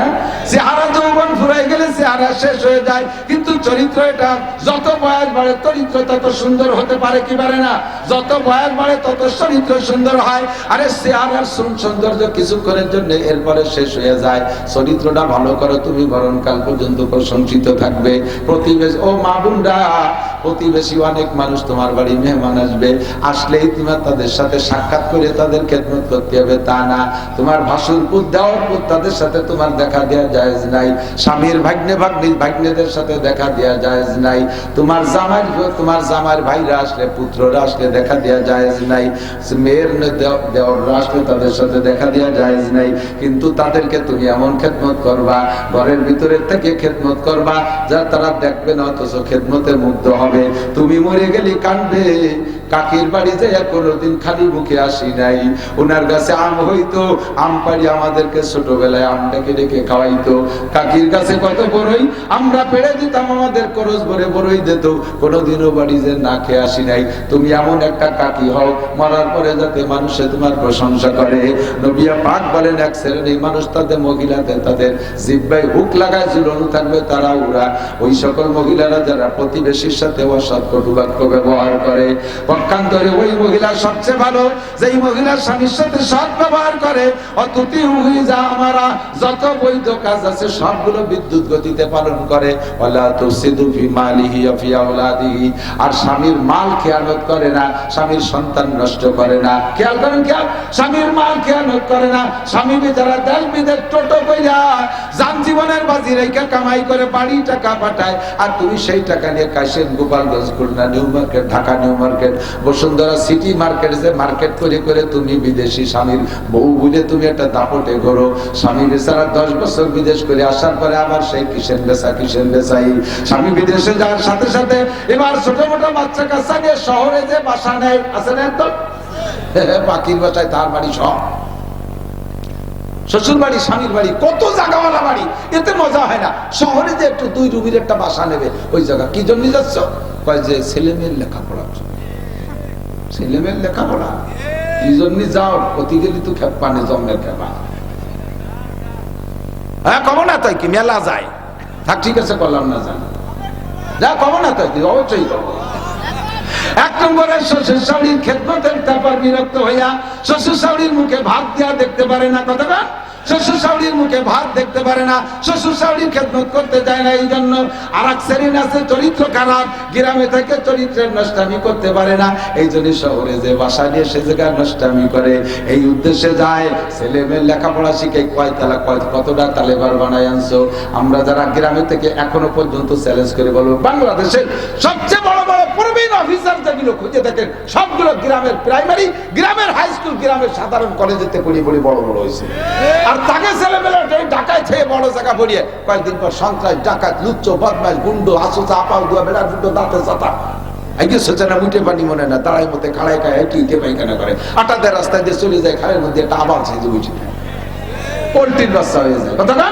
চেহারা যৌবন ফুরাই গেলে চেহারা শেষ হয়ে যায়, কিন্তু চরিত্র এটা যত বয়স বাড়ে চরিত্র তত সুন্দর হতে পারে কি পারে না? যত বয়স বাড়ে তত চরিত্র সুন্দর হয়। আরে চেহারার সৌন্দর্য কিছুক্ষণের জন্য, এরপরে শেষ হয়ে যায়। চরিত্রটা ভালো করো, তুমি মরণকাল পর্যন্ত প্রশংসিত থাকবে। প্রতিবেশী, ও মা বোনরা, প্রতিবেশী অনেক মানুষ তোমার বাড়ি মেহমান আসবে, আসলেই তোমার তাদের সাথে সাক্ষাৎ করে তাদের খেদমত করতে হবে তা না। তোমার ভাসুর পুত দেওয়ার পুত তাদের সাথে তোমার দেখা দেওয়া জায়েজ নাই। স্বামীর ভাগ্নেদের সাথে দেখা দেওয়া জায়েজ নাই। তোমার জামার ভাইরা আসলে, পুত্ররা আসলে দেখা দেওয়া জায়েজ নাই। মেয়ের দেওয়াররা আসলে তাদের সাথে দেখা দেওয়া জায়েজ নাই। কিন্তু তাদেরকে তুমি এমন খেদমত করবা, ঘরের ভিতরে থেকে খেদমত করবা যা তারা দেখবে না, অথচ খেদমতে মুগ্ধ হবে। তুমি মরে গেলে কাঁদবে, কাকির বাড়ি যাইয়া কোনোদিন খালি মুখে আসি নাই। ওনার কাছে আম হইতো, আম পাড়ি আমাদেরকে ছোটবেলায় আমটাকে রেখে খাওয়াইতো। কাকির কাছে কত বড়ই আমরা পেড়ে দিতাম, আমাদের খরচ ভরে বড়ই দিত, কোনোদিনও বাড়ি যে না খেয়ে আসি নাই। তুমি এমন একটা কাকি হও, মরার পরে যাতে মানুষে তোমার প্রশংসা করে। নবী পাক বলেন, এক শ্রেণীর মানুষ তাদের মহিলাদের তাদের জিহ্বায় হুক লাগায় ঝুলানো থাকবে, তারা ওরা ওই সকল মহিলারা যারা প্রতিবেশীর সাথে অসৎ কটু বাক্য ব্যবহার করে। পক্ষান্তরে ওই মহিলা সবচেয়ে ভালো যেই মহিলার স্বামীর সাথে সৎ ব্যবহার করে। অতুতি হুইজা আমারা, যত বৈধ কাজ আছে সবগুলো বিদ্যুৎ গতিতে পালন করে। ওয়ালা তুসিদু ফি মালিহি ওয়া ফি আওলাদিহি, আর স্বামীর মাল খেয়ানত করে না, স্বামীর সন্তান নষ্ট করে না। খেয়াল করেন, খেয়াল, স্বামীর মাল খেয়ানত করে না। স্বামী বেচারা দেশ বিদেশ টোটো কইরা যান জীবনের বাজি রেখা কামাই করে বাড়ি টাকা পাঠায়, আর তুমি সেই টাকা নিয়ে Kashim, Gopalganj, Khulna, new market, Dhaka new market, Bashundhara city market যে মার্কেট করে করে তুমি বিদেশি স্বামীর বউ বুঝে তুমি একটা দাপটে ঘোরো। স্বামী বেচারা 10 বছর বিদেশ করে আসার পরে আবার সেই কিসেন বেচাই। স্বামী বিদেশে যাওয়ার সাথে সাথে এবার ছোট মোটো বাচ্চা কাচ্চা নিয়ে শহরে যে বাসা নেয়, আছে না? একদম পাখির বাসায় তার বাড়ি, সব শ্বশুর বাড়ি, স্বামীর বাড়ি, কত জায়গাওয়ালা বাড়ি, এতে মজা হয় না। শহরে যে একটু 2 রুমের একটা বাসা নেবে, ওই জায়গা কি জন্য যাচ্ছ? কয় যে ছেলেমেয়ের লেখাপড়া, ছেলেমেয়ের লেখাপড়া কি জন্য যাও? অতি গেলি তো পানি জন্মের খেপা। হ্যাঁ, কব না তাই কি মেলা যায়, থাক ঠিক আছে, করলাম না, জান যা, কব না তাই কি, অবশ্যই কব। 1 নম্বরে শ্বশুর শাশুড়ির খেদমতের তারপর বিরক্ত হইয়া শ্বশুর শাশুড়ির মুখে ভাত দিয়া দেখতে পারে না। কতটা শ্বশুর শাশুড়ির মুখে ভাত দেখতে পারে না, শ্বশুর শাশুড়ির খেদমত করতে যায় না। এই জন্য আর এক শ্রেণী আছে চরিত্র খারাপ, গ্রামে থেকে চরিত্রের নষ্টামি করতে পারে না, এই জন্য শহরে যে বাসা নিয়ে সে জায়গায় নষ্টামি করে। এই উদ্দেশ্যে যায় ছেলে মেয়ে লেখাপড়া শিখে কয় তালা কতটা তালেবার বানায় আনছো। আমরা যারা গ্রামে থেকে এখনো পর্যন্ত চ্যালেঞ্জ করে বলবো, বাংলাদেশের সবচেয়ে বড় বড় প্রবীণ অফিসার যেগুলো খুঁজে দেখেন সবগুলো গ্রামের প্রাইমারি, গ্রামের হাই স্কুল, গ্রামের সাধারণ কলেজেতে পড়িয়ে পড়িয়ে বড় বড় হয়েছে। আর তাকে ছেলেমেলা ঢাকায় খেয়ে বড় জায়গা পড়িয়ে কয়েকদিন পর সন্ত্রাস, ডাকাত, লুচ্চ, বদমাশ, গুন্ডো, আসুচা, আপাল দুয়া, বেড়া দুটো, দাঁতে চাতা, আগে সোচানা মুঠে পানি মনে না, তারাই মধ্যে খাড়ায় খায় টিউতে পায়খানা করে, আটাতে রাস্তায় দিয়ে চলে যায়, খালের মধ্যে একটা আবার ছেড়ে উঠে পোল্ট্রির বাচ্চা হয়ে যায়। কথা না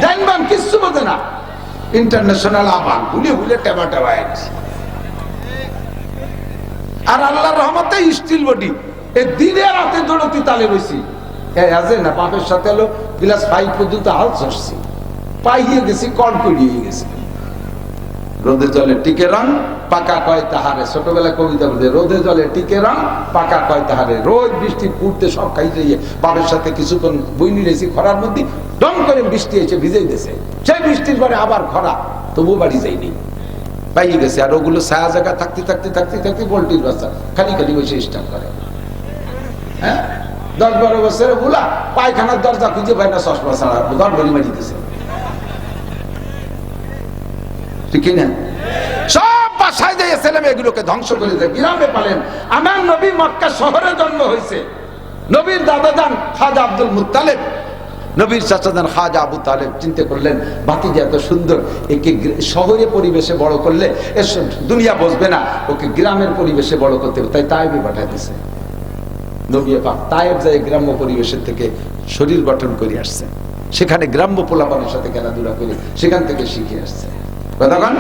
জানবান কিচ্ছু বোঝে না, ইন্টারন্যাশনাল আবার ভুলে ভুলে টেবা টেবা। আর আল্লাহর রহমতে স্টিল বডি, এই দিনে রাতে দৌড়তি তালে বসি না, বাপের সাথে হলো ক্লাস 5 পর্যন্ত হাল চড়ছি, পাইয়ে গেছি, কল করিয়ে গেছি। রোদে জলে টিকে রং, পাকা কয় তাহারে, ছোটবেলায় কবিতা বলতে, রোদে জলে টিকে রং, পাকা কয় তাহারে। রোদ বৃষ্টি পুড়তে সব খাইতে গিয়ে বাপের সাথে কিছুক্ষণ বই নিয়েছি খরার মধ্যে, দম করে বৃষ্টি এসে ভিজে গেছে, সেই বৃষ্টির পরে আবার খরা, তবু বাড়ি যায়নি, পাইয়ে গেছে। আর ওগুলো ছায়া জায়গা থাকতে থাকতে থাকতে থাকতে পোল্ট্রির বাচ্চা খালি খালি বসে স্টার্ট করে। হ্যাঁ, 10-12 বছরের বুলা পায়খানার দরজা খুঁজে পায় না, চশমা ছাড়া দর বলি মারি দিতেছে, ঠিক না? সব বাসায় যায় ছেলে মেয়েগুলোকে ধ্বংস করে দেয়, গ্রামে পালেন। আমার নবী মক্কা শহরে জন্ম হয়েছে, নবীর দাদা যান খাজা আব্দুল মুত্তালিব, নবীর চাচা যান খাজা আবু তালেব চিন্তা করলেন ভাতিজা এত সুন্দর, একে শহরে পরিবেশে বড় করলে দুনিয়া বসবে না, ওকে গ্রামের পরিবেশে বড় করতে হবে, তাই তাইবে পাঠাইতেছে। নবী পাক তায়েব যায় গ্রাম্য পরিবেশের থেকে শরীর গঠন করে আসছে, সেখানে গ্রাম্য পোলাপানের সাথে খেলাধুলা করে সেখান থেকে শিখে আসছে। কতক্ষণ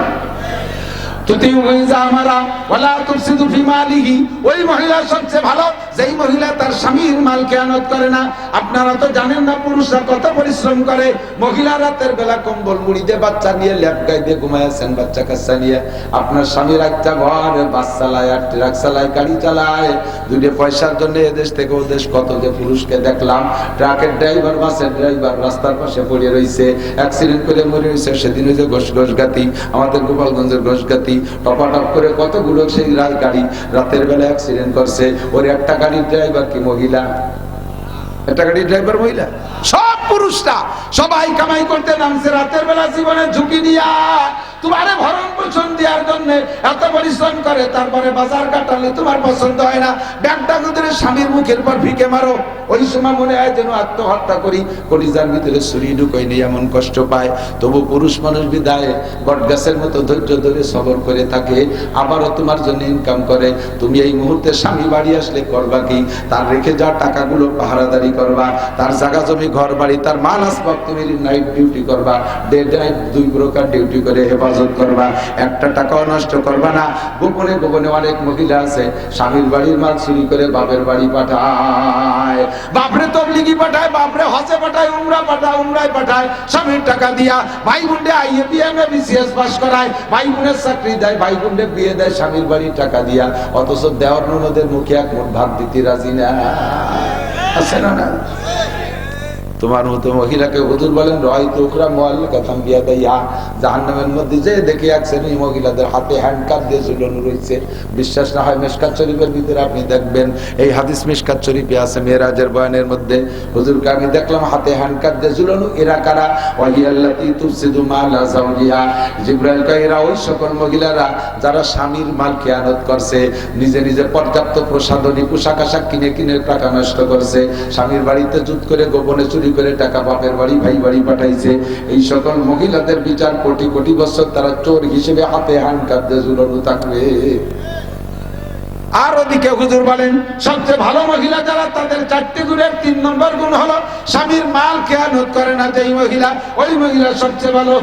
ওই মহিলা সবচেয়ে ভালো যেই মহিলা তার স্বামীর মাল খেয়ানত করে না। আপনারা তো জানেন না পুরুষরা কত পরিশ্রম করে। মহিলা রাতের বেলা কম্বল মুড়ি দিয়ে বাচ্চা নিয়ে ল্যাপ গায়ে দিয়ে ঘুমাইছেন, বাচ্চা কাচ্চা নিয়ে। আপনার স্বামীর একটা ঘর, বাস চালায়, আর ট্রাক চালায়, গাড়ি চালায়, দুটো পয়সার জন্য এদেশ থেকে ওদেশ কত যে পুরুষকে দেখলাম, ট্রাকের ড্রাইভার, বাসের ড্রাইভার রাস্তার পাশে পড়ে রয়েছে, অ্যাক্সিডেন্ট করে মরে রয়েছে। সেদিন ওই যে ঘোষগাতি, আমাদের গোপালগঞ্জের ঘোষগাতি, টপাটপ করে কতগুলো সেই গাড়ি রাতের বেলা অ্যাক্সিডেন্ট করছে। ওর একটা গাড়ির ড্রাইভার কি মহিলা? একটা গাড়ির ড্রাইভার মহিলা? সব পুরুষরা সবাই কামাই করতে নামছে রাতের বেলা, জীবনের ঝুঁকি দিয়া তোমারে ভরণ পোষণ দেওয়ার জন্য এত পরিশ্রম করে, তারপরে বাজার কাটালে তোমার পছন্দ হয় না, ব্যাগটা ধরে স্বামীর মুখের পর ভিকে মারো। ওই সময় মনে হয় যেন আত্মহত্যা করি, কলিজার ভিতরে ছুরি ঢুকাই নেই, এমন কষ্ট পায়। তবু পুরুষ মানুষ বিদায় বট গাছের মতো ধৈর্য ধরে সবর করে থাকে, আবারও তোমার জন্য ইনকাম করে। তুমি এই মুহূর্তে স্বামী বাড়ি আসলে করবা কি? তার রেখে যাওয়া টাকাগুলো পাহারাদারি করবা, তার জায়গা জমি ঘর বাড়ি তার মাল আসবাব তুমি নাইট ডিউটি করবা, ডে নাইট 2 প্রকার ডিউটি করে হেফাজত করবা, একটা টাকাও নষ্ট করবা না। গোপনে গোপনে অনেক মহিলা আছে স্বামীর বাড়ির মাল চুরি করে বাপের বাড়ি পাঠায়, বাপরে তবলিগি পাঠায়, বাপরে হজে পাঠায়, উমরা পাঠায়, উমরায় পাঠায় স্বামীর টাকা দিয়া। ভাই বোনকে আইএবিএমএ বিসিএস পাস করায়, ভাই বোনের চাকরি দেয়, ভাই বোনকে বিয়ে দেয় স্বামীর বাড়ির টাকা দিয়া। অথচ দেওয়ার ননদের মুখে এক মুঠ ভাত দিতে রাজি না, আছে না? না, তোমার মতো মহিলাকে হুজুর বলেন রাইতুকরা মুআল্লাকাতাম বিয়াদাইহা, জাহান্নামের মধ্যে যে দেখে এক শ্রেণীর মহিলাদের হাতে হ্যান্ডকাপ দিয়ে ঝুলানো রয়েছে। বিশ্বাস না হয় মিশকাত শরীফের ভিতরে আপনি দেখবেন, এই হাদিস মিশকাত শরীফে আছে মেরাজের বয়ানের মধ্যে। হুজুরকে আমি দেখলাম হাতে হ্যান্ডকাপ দিয়ে ঝুলানো। এরা কারা? ওয়াহিয়াল্লাতী তুফসিদু মালা যাওজিহা। জিবরাইল কয় এরা ওই সকল মহিলারা যারা স্বামীর মাল খেয়ানত করছে, নিজে নিজে পর্যাপ্ত প্রসাধনী পোশাক আশাক কিনে কিনে টাকা নষ্ট করছে, স্বামীর বাড়িতে জুত করে গোপনে চুরি করে টাকা বাপের বাড়ি ভাই বাড়ি পাঠাইছে। এই সকল মহিলাদের বিচার কোটি কোটি বছর তারা চোর হিসেবে হাতে হ্যান্ডকাপ দিয়ে ঝুলানো থাকবে। আর ওদিকে হুজুর বলেন সবচেয়ে ভালো মহিলা যারা, তাদের 4টি গুণের 3 নম্বর গুণ হলো স্বামীর মাল খেয়ানত করে না যেই মহিলা, ওই মহিলা সবচেয়ে ভালো।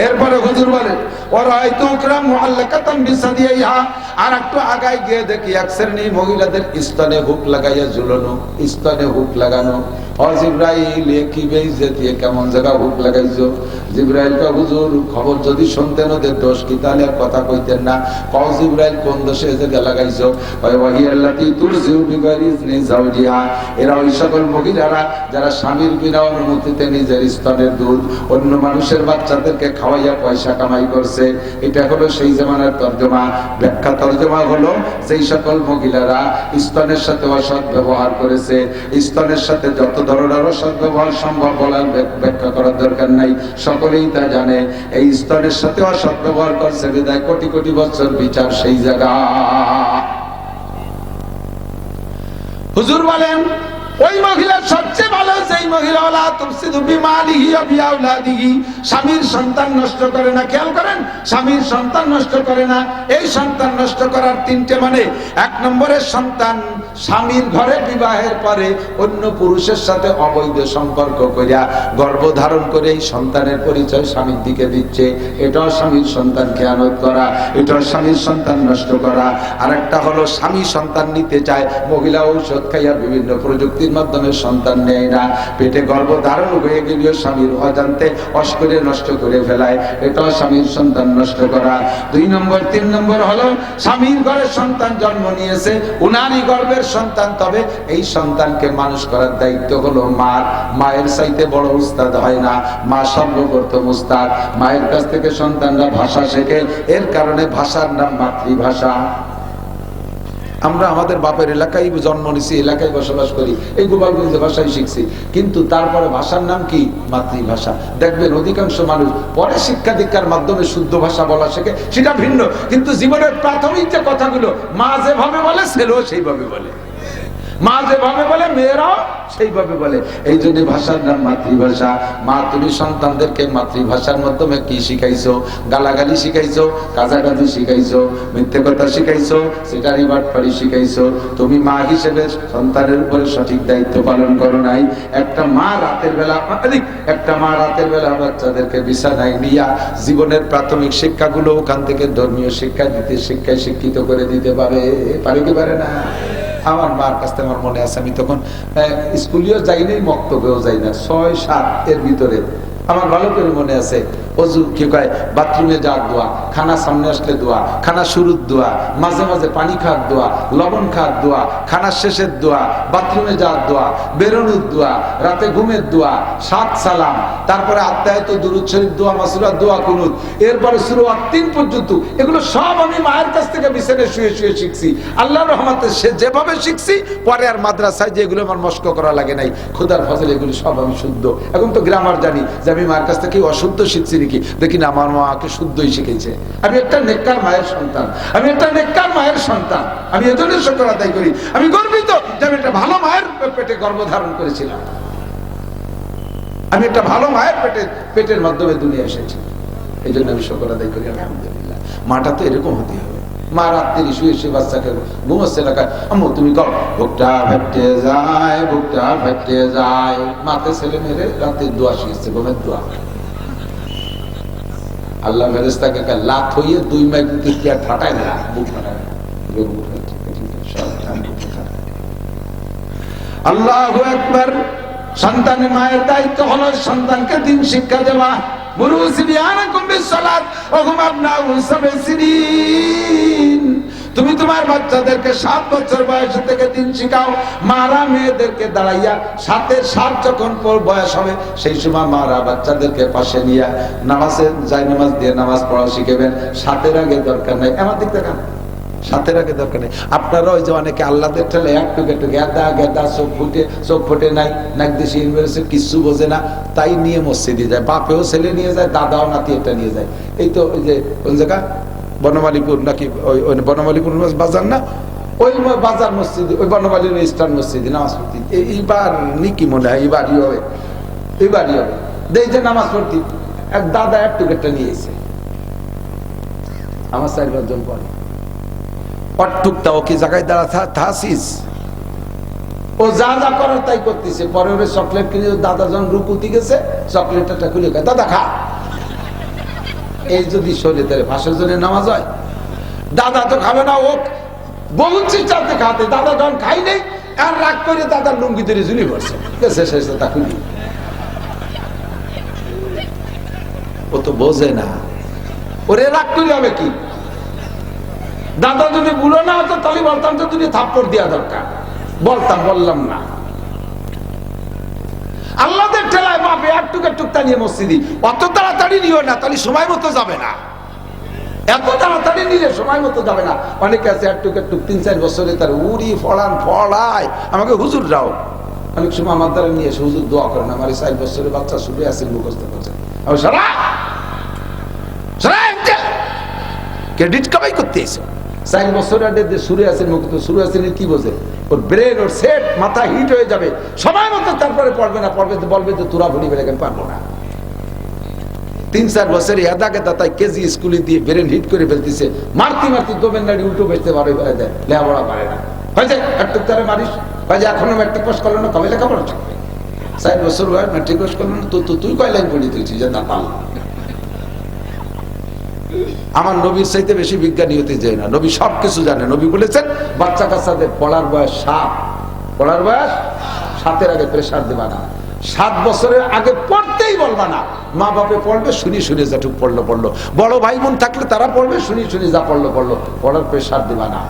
এরপরে হুজুর বলেন ওরাইতু উকরাম মুআল্লাকাতান বিসাদিহা, আর একটু আগায় গিয়ে দেখি এক শ্রেণীর মহিলাদের স্তনে হুক লাগাইয়া ঝুলানো, স্তনে হুক লাগানো। ও জিবরাইল, কি বেইজ্জতি, কেমন জায়গা হুক লাগাইছো? জিবরাইল কা হুজুর, খবর যদি শুনতেন ওদের দোষ কি তাহলে আর কথা কইতেন না। কও জিবরাইল, কোন দোষে জায়গা লাগাইছো? ওয়াহিয়াল্লাতী তুরজিউ বিগাইরি ইজনি যাওজিহা, এরা ওই সকল মহিলারা যারা স্বামীর বিনা অনুমতিতে নিজের স্তনের দুধ অন্য মানুষের বাচ্চাদেরকে খাওয়াইয়া পয়সা কামাই করছে। এটা হলো সেই জামানার তর্জমা। ব্যাখ্যা তর্জমা হলো যেই সকল মহিলারা স্তনের সাথে অসৎ ব্যবহার করেছে, স্তনের সাথে যত ধরনের অসৎ ব্যবহার সম্ভব বলার ব্যাখ্যা করার দরকার নাই, সকলেই তা জানে। এই স্তনের সাথে অসৎ ব্যবহার করছে বিদায় কোটি কোটি বছর বিচার সেই জায়গা। হুজুর বলেন ওই মহিলা সবচেয়ে ভালো যেই মহিলা ওয়ালা তুফসিদু বিমালিহি ওয়া বিআওলাদিহি, স্বামীর সন্তান নষ্ট করে না। খেয়াল করেন, স্বামীর সন্তান নষ্ট করে না। এই সন্তান নষ্ট করার তিনটে মানে, এক নম্বরের সন্তান স্বামীর ঘরে বিবাহের পরে অন্য পুরুষের সাথে অবৈধ সম্পর্ক করিয়া গর্ভধারণ করে এই সন্তানের পরিচয় স্বামীর দিকে দিচ্ছে, এটাও স্বামীর সন্তান খেয়ানত করা, এটাও স্বামীর সন্তান নষ্ট করা। আর একটা হলো স্বামী সন্তান নিতে চায়, মহিলা ঔষধ খাইয়া বিভিন্ন প্রযুক্তির মাধ্যমে সন্তান নেয় না, পেটে গর্ভধারণ হয়ে গেলেও স্বামীর অজান্তে অস্করে নষ্ট করে ফেলায়, এটাও স্বামীর সন্তান নষ্ট করা। 2 নম্বর 3 নম্বর হলো স্বামীর ঘরে সন্তান জন্ম নিয়েছে, উনারই গর্ভের সন্তান, তবে এই সন্তানকে মানুষ করার দায়িত্ব হলো মার। মায়ের চাইতে বড় উস্তাদ হয় না, মা সর্বপ্রথম উস্তাদ। মায়ের কাছ থেকে সন্তানরা ভাষা শেখে, এর কারণে ভাষার নাম মাতৃভাষা। আমরা আমাদের বাপের এলাকায় জন্ম নিছি, এলাকায় বসবাস করি, এই গোপালগঞ্জ ভাষাই শিখছি, কিন্তু তারপরে ভাষার নাম কি? মাতৃভাষা। দেখবেন অধিকাংশ মানুষ পরে শিক্ষা দীক্ষার মাধ্যমে শুদ্ধ ভাষা বলা শেখে, সেটা ভিন্ন, কিন্তু জীবনের প্রাথমিক যে কথাগুলো মা যেভাবে বলে ছেলেও সেইভাবে বলে, মা যেভাবে বলে মেয়েরাও সেইভাবে বলে। এই জন্য ভাষার নাম মাতৃভাষা। মা, তুমি সন্তানদেরকে মাতৃভাষার মাধ্যমে কি শিখাইছো? গালাগালি শিখাইছো, কাজাকাজি শিখাইছো, মিথ্যে কথা শিখাইছো, সেটারই বাটপাড়ি শিখাইছো। তুমি মা হিসেবে সন্তানের উপরে সঠিক দায়িত্ব পালন করো নাই। একটা মা রাতের বেলা বাচ্চাদেরকে বিছানায় নিয়া জীবনের প্রাথমিক শিক্ষাগুলো ওখান থেকে ধর্মীয় শিক্ষা দিতে, শিক্ষায় শিক্ষিত করে দিতে পারে কি পারে না? আমার মার কাছ থেকে আমার মনে আছে, আমি তখন স্কুলেও যাই নাই, মক্তবেও যাই না, 6-7 এর ভিতরে আমার ভালো করে মনে আছে। অজু কি কয়, বাথরুমে যাওয়ার দোয়া, খানা সামনে আসলে দোয়া, খানা শুরুর দোয়া, মাঝে মাঝে পানি খাওয়ার দোয়া, লবণ খাওয়ার দোয়া, খানার শেষের দোয়া, বাথরুমে যাওয়ার দোয়া, বেরোনোর দোয়া, রাতে ঘুমের দোয়া, 7 সালাম, তারপরে আত্মায়ত দুরূদ শরীফ দোয়া, মাসুরা দোয়া, কুনুত, এরপরে সূরা আত-তিন পর্যন্ত। এগুলো সব আমি মায়ের কাছ থেকে বিছানায় শুয়ে শুয়ে শিখছি। আল্লাহর রহমতে সে যেভাবে শিখছি, পরে আর মাদ্রাসায় যে এগুলো আমার মস্ক করা লাগে নাই। খোদার ফজলে এগুলো সব আমি শুদ্ধ। এখন তো গ্রামার জানি যে আমি মায়ের কাছ থেকে অশুদ্ধ শিখছি নাকি, দেখি না আমার মাকে শুদ্ধই শিখেছে। আমি একটা নেককার মায়ের সন্তান, আমি একটা নেককার মায়ের সন্তান। আমি এজন্য শুকর আদায় করি, আমি গর্বিত যে আমি একটা ভালো মায়ের পেটে গর্ভধারণ করেছিলাম, আমি একটা ভালো মায়ের পেটের মাধ্যমে দুনিয়া এসেছি, এই জন্য আমি শুকর আদায় করি আলহামদুলিল্লাহ। মাটা তো এরকম হতে হবে। মা রাত্রি শুয়ে শুয়ে বাচ্চাকে ঘুমাচ্ছে এলাকায়, আম্মু তুমি কর, বুকটা ফেটে যায়, বুকটা ফেটে যায়। মাতে ছেলে মেরে রাতে দোয়া শিখছে, ঘুমের দোয়া। আল্লাহ ফেরেশতাকে লাত হইয়ে 2 মাইল কি আর ফাটায় না, বুক ফাটায় না। আল্লাহু আকবার। সন্তানের মায়ের দায়িত্ব হলো সন্তানকে দিন শিক্ষা দেওয়া। তুমি তোমার বাচ্চাদেরকে 7 বছর বয়স থেকে দিন শিখাও। মারা মেয়েদেরকে দাঁড়াইয়া 7-এর 7 যখন বয়স হবে, সেই সময় মারা বাচ্চাদেরকে পাশে নিয়ে নামাজের জায়নামাজ দিয়ে নামাজ পড়া শিখাবেন। 7-এর আগে দরকার নাই। আমার দিক থেকে 7-এর আগে দরকার নেই। আপনারা ওই যে অনেকে আল্লাহদের ঠেলে একটু গেদা চোখ ফুটে নাই, নাক দেশি ইউনিভার্সিটি কিচ্ছু বোঝে না, তাই নিয়ে মসজিদে যায়। বাপেও ছেলে নিয়ে যায়, দাদাও নাতি একটা নিয়ে যায়। এই তো ওই যে কোন জায়গা বনমালীপুর নাকি, ওই বনমালীপুর বাজার না, ওই বাজার মসজিদ, ওই বনমালীর ইস্টার্ন মসজিদে নামাজ পড়তি। এইবার কি মনে হয় এইবারই হবে, এই যে নামাজ পড়তি এক দাদা একটু একটা নিয়ে এসে আমার 4-5 জন পরে কি জায়গায় দাঁড়া থাসিস, ও যা যা করার তাই করতেছে। পরে ওরে চকলেট কিনে দাদা যখন রুকুতি গেছে, চকলেটটা খুলে খায়, দাদা খা। এই যদি শরীরে ভাষার জন্য নামাজ হয়, দাদা তো খাবে না, ও বলছি চাতে খাতে, দাদা যখন খাই নেই আর রাগ করে দাদার লুঙ্গি ধরে ঝুলি পড়ছে, তা খুলি। ও তো বোঝে না, ওরে রাগ করে হবে কি? দাদা যদি বুড়ো না হতো তাহলে বলতাম তো তুমি থাপ্পড় দেওয়া দরকার, বলতাম, বললাম না। আল্লাহদের ঠেলায় বাপে একটুক একটুক টানিয়ে মসজিদি, অত তাড়াতাড়ি নিও না, তাহলে সময় মতো যাবে না। এত তাড়াতাড়ি নিলে সময় মতো যাবে না। অনেকে আছে একটুক একটুক 3-4 বছরে তার উড়ি ফড়ান ফড়ায়। আমাকে হুজুর যাও অনেক সময় আমার দ্বারা নিয়ে এসে হুজুর দোয়া করেন, আমার 4 বছরের বাচ্চা শুরু আছে মুখস্থ করছে, আমি সারা ক্রেডিট কামাই করতে এসে 4 বছর আগে শুরু আছে মুখস্থ, শুরু আছে কি বোঝে? ওর ব্রেন, ওর সেট, মাথা হিট হয়ে যাবে সময় মতো, তারপরে পড়বে না, পড়বে তো বলবে তো তোরা ভুড়ি বেড়ে কেন পারবো না। 3-4 বছরে এদা গেদা তাই কেজি স্কুলে দিয়ে ব্রেন হিট করে ফেলতেছে, মারতি মারতি দোবেন নাড়ি উল্টো বেচতে পারে, দেয় লেখাপড়া পারে না, হয়েছে একটু তারে মারিস, হয়েছে এখনো ম্যাট্রিক পাস করলো না, কবে লেখাপড়া শিখবে? 4 বছর বয়স ম্যাট্রিক পাস করলো না, তুই কয় লাইন পড়ি তুই যে না পাল। আমার নবীর চাইতে বেশি বিজ্ঞানী হতে যায় না, নবী সবকিছু জানে। নবী বলেছেন বাচ্চা কাচ্চাদের পড়ার বয়স 7, পড়ার বয়স 7-এর আগে প্রেসার দেবা না, 7 বছরের আগে পড়তেই বলবা না। মা বাপে পড়বে শুনি শুনি, যেটুক পড়লো পড়লো, বড় ভাই বোন থাকলে তারা পড়বে শুনি শুনি, যা পড়লো পড়লো, পড়ার প্রেসার দেবা না।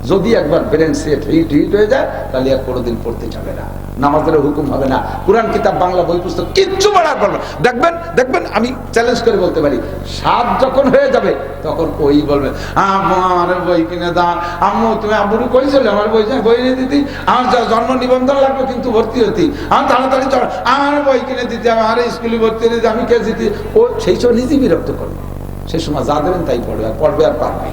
যদি একবার ব্রেন সেট হিট হয়ে যায় তাহলে আর কোনোদিন পড়তে যাবে না, নামাজের হুকুম হবে না, কোরআন কিতাব বাংলা বই পুস্তক কিচ্ছু পড়ার পড়বে। দেখবেন দেখবেন আমি চ্যালেঞ্জ করে বলতে পারি, 7 যখন হয়ে যাবে তখন ওই বলবে আমার বই কিনে দাও, আম্মু তুমি আব্বুরু কইছিলে আমার বই এনে দিতি, আমার জন্ম নিবন্ধন লাগবে কিন্তু ভর্তি হতি, আমার তাড়াতাড়ি চল আমার বই কিনে দিতে, আমার স্কুলে ভর্তি হয়ে দিতে, আমি কে দিতি। ও সেই সময় নিজেই বিরক্ত করবে, সেই সময় যা দেবেন তাই পড়বে, আর পড়বে আর পারবে।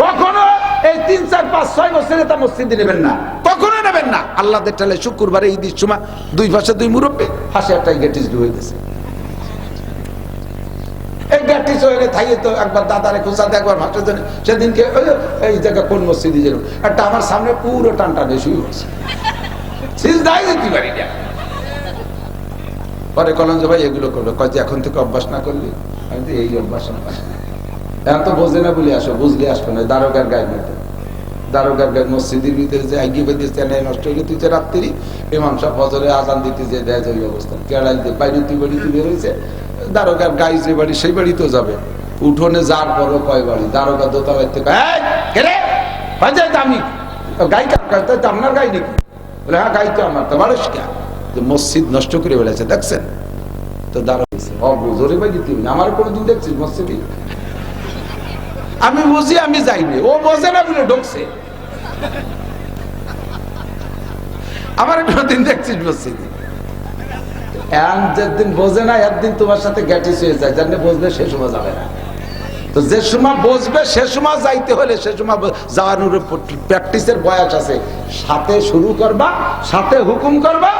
কখনো এই 3-4-5-6 বছরে তা মসজিদে নেবেন না, কখনো নেবেন না। আল্লাহদের ঠেলে শুক্রবারে ঈদের সময় 2 পাশে 2 মুরব্বী হাসি একটাই গেটিস হয়ে গেছে, এই গেটিস হয়ে থাইয়ে তো একবার দাদারে খোঁচাতে, একবার ভাষার জন্য। সেদিনকে এই জায়গা কোন মসজিদে যেরকম একটা আমার সামনে পুরো টানটা বেশি হয়েছে, সিজদাই দিতে পারি না। পরে কলম যে ভাই এগুলো করবে, কয় যে এখন থেকে অভ্যাস না করলি, আমি তো এই অভ্যাস না, এখন তো বোঝে না বলে আসো, বুঝলে আসবে না। দারোগার গায়ে মতো, দারোগার গায়ে মসজিদের ভিতরে যে আগে বেঁধেছে নষ্ট হয়ে গেছে রাত্রি, ইমাম সাহেব ফজরে আজান দিতে যে দেয় ওই অবস্থা, কেড়াই দিয়ে বাইরে তুই বাড়ি তুলে রয়েছে, দারোগার গায়ে যে বাড়ি সেই বাড়ি তো যাবে, উঠোনে যার পরও কয় বাড়ি, দারোগা দোতলার থেকে আমি গাই কার, আপনার গাই নাকি? বলে হ্যাঁ গাই তো আমার, তো বারোশ কে মসজিদ নষ্ট করে বেড়েছে দেখছেন তো দারোগা অবুঝরে বাড়ি তুই আমার কোনোদিন দেখছিস মসজিদে? আমি বুঝি আমি যাইনি, ও বোঝে না বলে ঢুকছে, আমার কোনদিন দেখছিস মসজিদে? যেদিন বোঝে না একদিন তোমার সাথে গ্যাটিস হয়ে যায়, জানলে বুঝবে সে সময় যাবে না। তো যে সময় বুঝবে সে সময় যাইতে হলে সে সময় যাওয়ার প্র্যাকটিসের বয়স আছে, সাথে শুরু করবা, সাথে হুকুম করবা।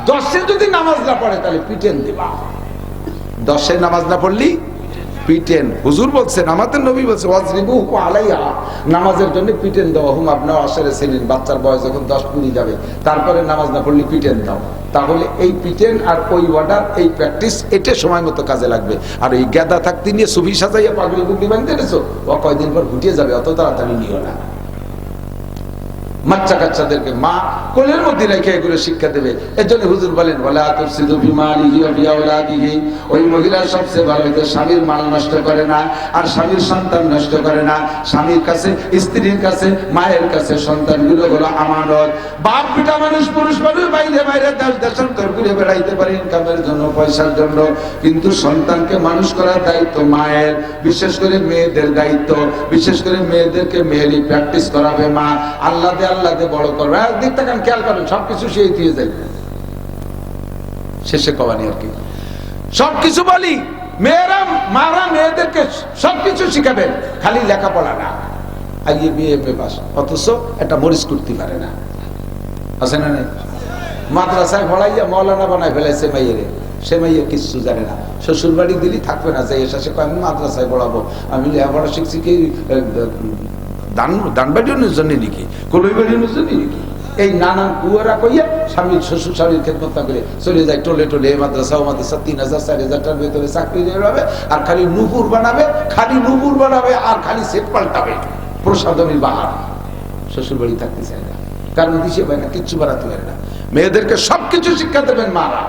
10-এ যদি নামাজ না পড়ে তাহলে পিটেন দিবা, 10-এ নামাজ না পড়লি পিটেন। হুজুর বলছেন, আমাদের নবী বলছে ওয়াজরিবুহু আলাইহা, নামাজের জন্য পিটেন দাও। হুম আপনার আশারে ছিলেন, বাচ্চার বয়স যখন 10 পুরি যাবে তারপরে নামাজ না পড়লে পিটেন দাও। তাহলে এই পিটেন আর ওই অর্ডার, এই প্র্যাকটিস, এটা সময় মতো কাজে লাগবে। আর এই গেদা থাকতে নিয়ে সুফি সাজাইয়া পাগল বুগলি বানতে এনেছো, ও কয়দিন পর ঘুটিয়ে যাবে, অত তাড়াতাড়ি নিও না। বাচ্চা কাচ্চাদেরকে মা কোলের মধ্যে রেখে এগুলো শিক্ষা দেবে। এর জন্য হুজুর বলেন ওয়ালা তুফসিদু বিমালিহি ওয়া বিআওলাদিহি, ওই মহিলা সবচেয়ে ভালো যে স্বামীর মাল নষ্ট করে না আর স্বামীর সন্তান নষ্ট করে না। স্বামীর কাছে, স্ত্রীর কাছে, মায়ের কাছে সন্তানগুলো হলো আমানত। বাপ পিতা মানুষ, পুরুষ মানুষ বাইরে বাইরে দেশ দেশান্তর ঘুরে বেড়াইতে পারে ইনকামের জন্য, পয়সার জন্য, কিন্তু সন্তানকে মানুষ করার দায়িত্ব মায়ের। বিশেষ করে মেয়েদের দায়িত্ব, বিশেষ করে মেয়েদেরকে মেহেলি প্র্যাকটিস করাবে মা। আল্লাহ আল্লাহকে বড় করবে, একদিক থেকে খেয়াল করবেন সবকিছু সেই দিয়ে যাই শেষে কবানি আর কি সবকিছু বলি। মেয়েরা মারা মেয়েদেরকে সবকিছু শিখাবেন, খালি লেখাপড়া না। আইয়ে বিয়ে পাস, অথচ একটা মরিচ করতে পারে না, আছে না নেই? মাদ্রাসায় পড়াইয়া মৌলানা বানায় ফেলাইছে মাইয়েরে, সে মাইয়া কিচ্ছু জানে না। শ্বশুর বাড়ি দিলি থাকবে না, যাই এসে আমি মাদ্রাসায় পড়াবো, আমি লেখাপড়া শিখছি কি দান বাড়ির জন্য নাকি, কলই বাড়ির জন্য নাকি? এই নানান কুয়ারা কইয়া স্বামীর শ্বশুর শাশুড়ির খেদমত না করে চলে যায় টোলে টোলে মাদ্রাসা 3,000 4,000 ভেতরে চাকরি হবে, আর খালি নুপুর বানাবে, আর খালি সেট পাল্টাবে, প্রসাদনী বাহার। শ্বশুর বাড়ি থাকতে চায় না, কারণ দিশে পায় না, কিচ্ছু বানাতে পারে না। মেয়েদেরকে সবকিছু শিক্ষা দেবেন মারা।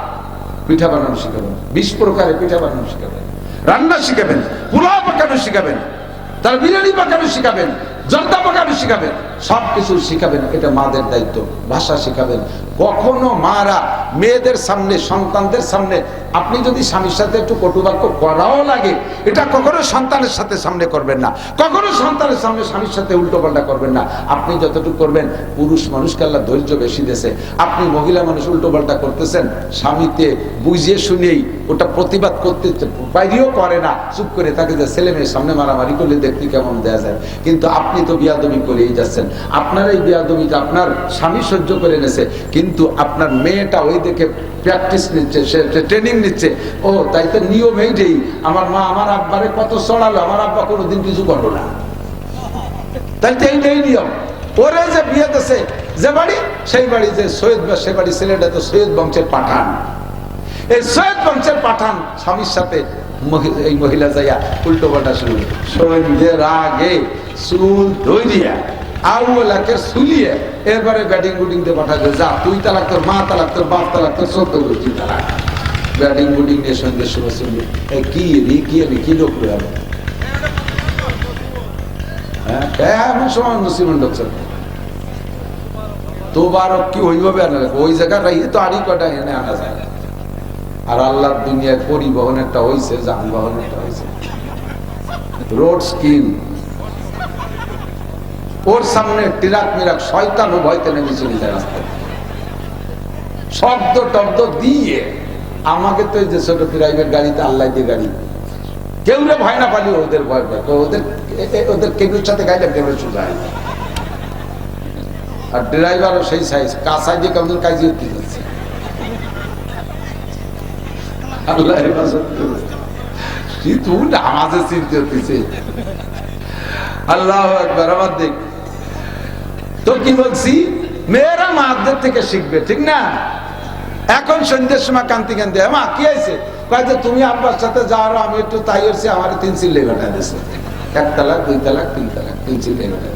পিঠা বানানো শিখাবেন, 20 প্রকারের পিঠা বানানো শিখাবেন, রান্না শিখাবেন, পোলাও পাকানো শিখাবেন, তার বিরিয়ানি পাকানো শিখাবেন, জর্দা পাকানো শিখাবেন, সবকিছু শিখাবেন। এটা মাদের দায়িত্ব। ভাষা শিখাবেন। কখনো মারা মেয়েদের সামনে, সন্তানদের সামনে আপনি যদি স্বামীর সাথে একটু কটুবাক্য করাও লাগে, এটা কখনো সন্তানের সাথে সামনে করবেন না, কখনো সন্তানের সামনে স্বামীর সাথে উল্টো পাল্টা করবেন না। আপনি যতটুকু করবেন, পুরুষ মানুষকে আল্লাহ ধৈর্য বেশি দিয়েছে, আপনি মহিলা মানুষ উল্টো পাল্টা করতেছেন, স্বামীতে বুঝিয়ে শুনেই ওটা প্রতিবাদ করতে বাইরেও করে না, চুপ করে তাকে যে ছেলে মেয়ের সামনে মারামারি করলে দেখতে কেমন দেয়া যায়। কিন্তু আপনি তো বিয়াদবি করেই যাচ্ছেন। আপনার এই বিয়াদবিটা আপনার স্বামী সহ্য করে এনেছে, কিন্তু আপনার মেয়েটা ওই দেখে প্র্যাকটিস নিচ্ছে, সে ট্রেনিং নিচ্ছে। ও তাই তো নিয়ম এইটাই, আমার মা আমার আব্বারে কত চড়ালো, আমার আব্বা কোনোদিন কিছু করলো না, তাই তো এইটাই নিয়ম। ওরে যে বিয়ে দিছে যে বাড়ি, সেই বাড়ি যে সৈয়দ বা সে বাড়ি, ছেলেটা তো সৈয়দ বংশের পাঠান। এই সৈয়দ বংশের পাঠান স্বামীর সাথে এই মহিলা যাইয়া উল্টো পাল্টা শুরু, সন্ধ্যের আগে চুল ধরিয়া আউলাকে শুলিয়ে এরপরে ব্যাটিং বুটিং দিয়ে পাঠাবে, যা তুই তালাক, তোর মা তালাক, তোর বাপ তালাক, তোর চোদ্দ গোষ্ঠী তালাক। ব্যাটিং বুটিং নিয়ে সন্ধ্যের সময় শুনবে কি লোক হবে। হ্যাঁ, কেমন সময় মুসলমান ঢুকছে তোবার কি ওইভাবে আনা, ওই জায়গা রাইয়ে তো আড়ি কটা এনে আনা যায়। আর আল্লাহর দুনিয়ার পরিবহন একটা হয়েছে, যানবাহন একটা হয়েছে, রোড স্কিম। ওর সামনে টিরাক মিরাক শয়তান ও ভয়তে নেমে চলে যায় রাস্তায়, শব্দ টব্দ দিয়ে। আমাকে তো এই যে ছোট প্রাইভেট গাড়িতে, আল্লাহ দিয়ে গাড়ি, কেউ রে ভয় না পালি ওদের ভয় পায়, ওদের কেউর সাথে গাড়িটা কেমন সুজায়। আর ড্রাইভারও সেই সাইজ, কাঁচাই দিয়ে কেমন কাজে উঠতে যাচ্ছে। আল্লাহ আমাদের চিনতে হতেছে। আল্লাহু আকবার। আমার দেখ তো কি বলছি, মেয়েরা মাদের থেকে শিখবে, ঠিক না? এখন সন্ধ্যের সময় কান্তি কান্তি, মা কি হয়েছে, কয়েছে তুমি আব্বার সাথে যাওয়ার, আমি একটু তাই হচ্ছে, আমার 3 চিল্লে ঘটা দিয়েছে, 1 তালাক 2 তালাক 3 তালাক 3 চিল্লে ঘটা।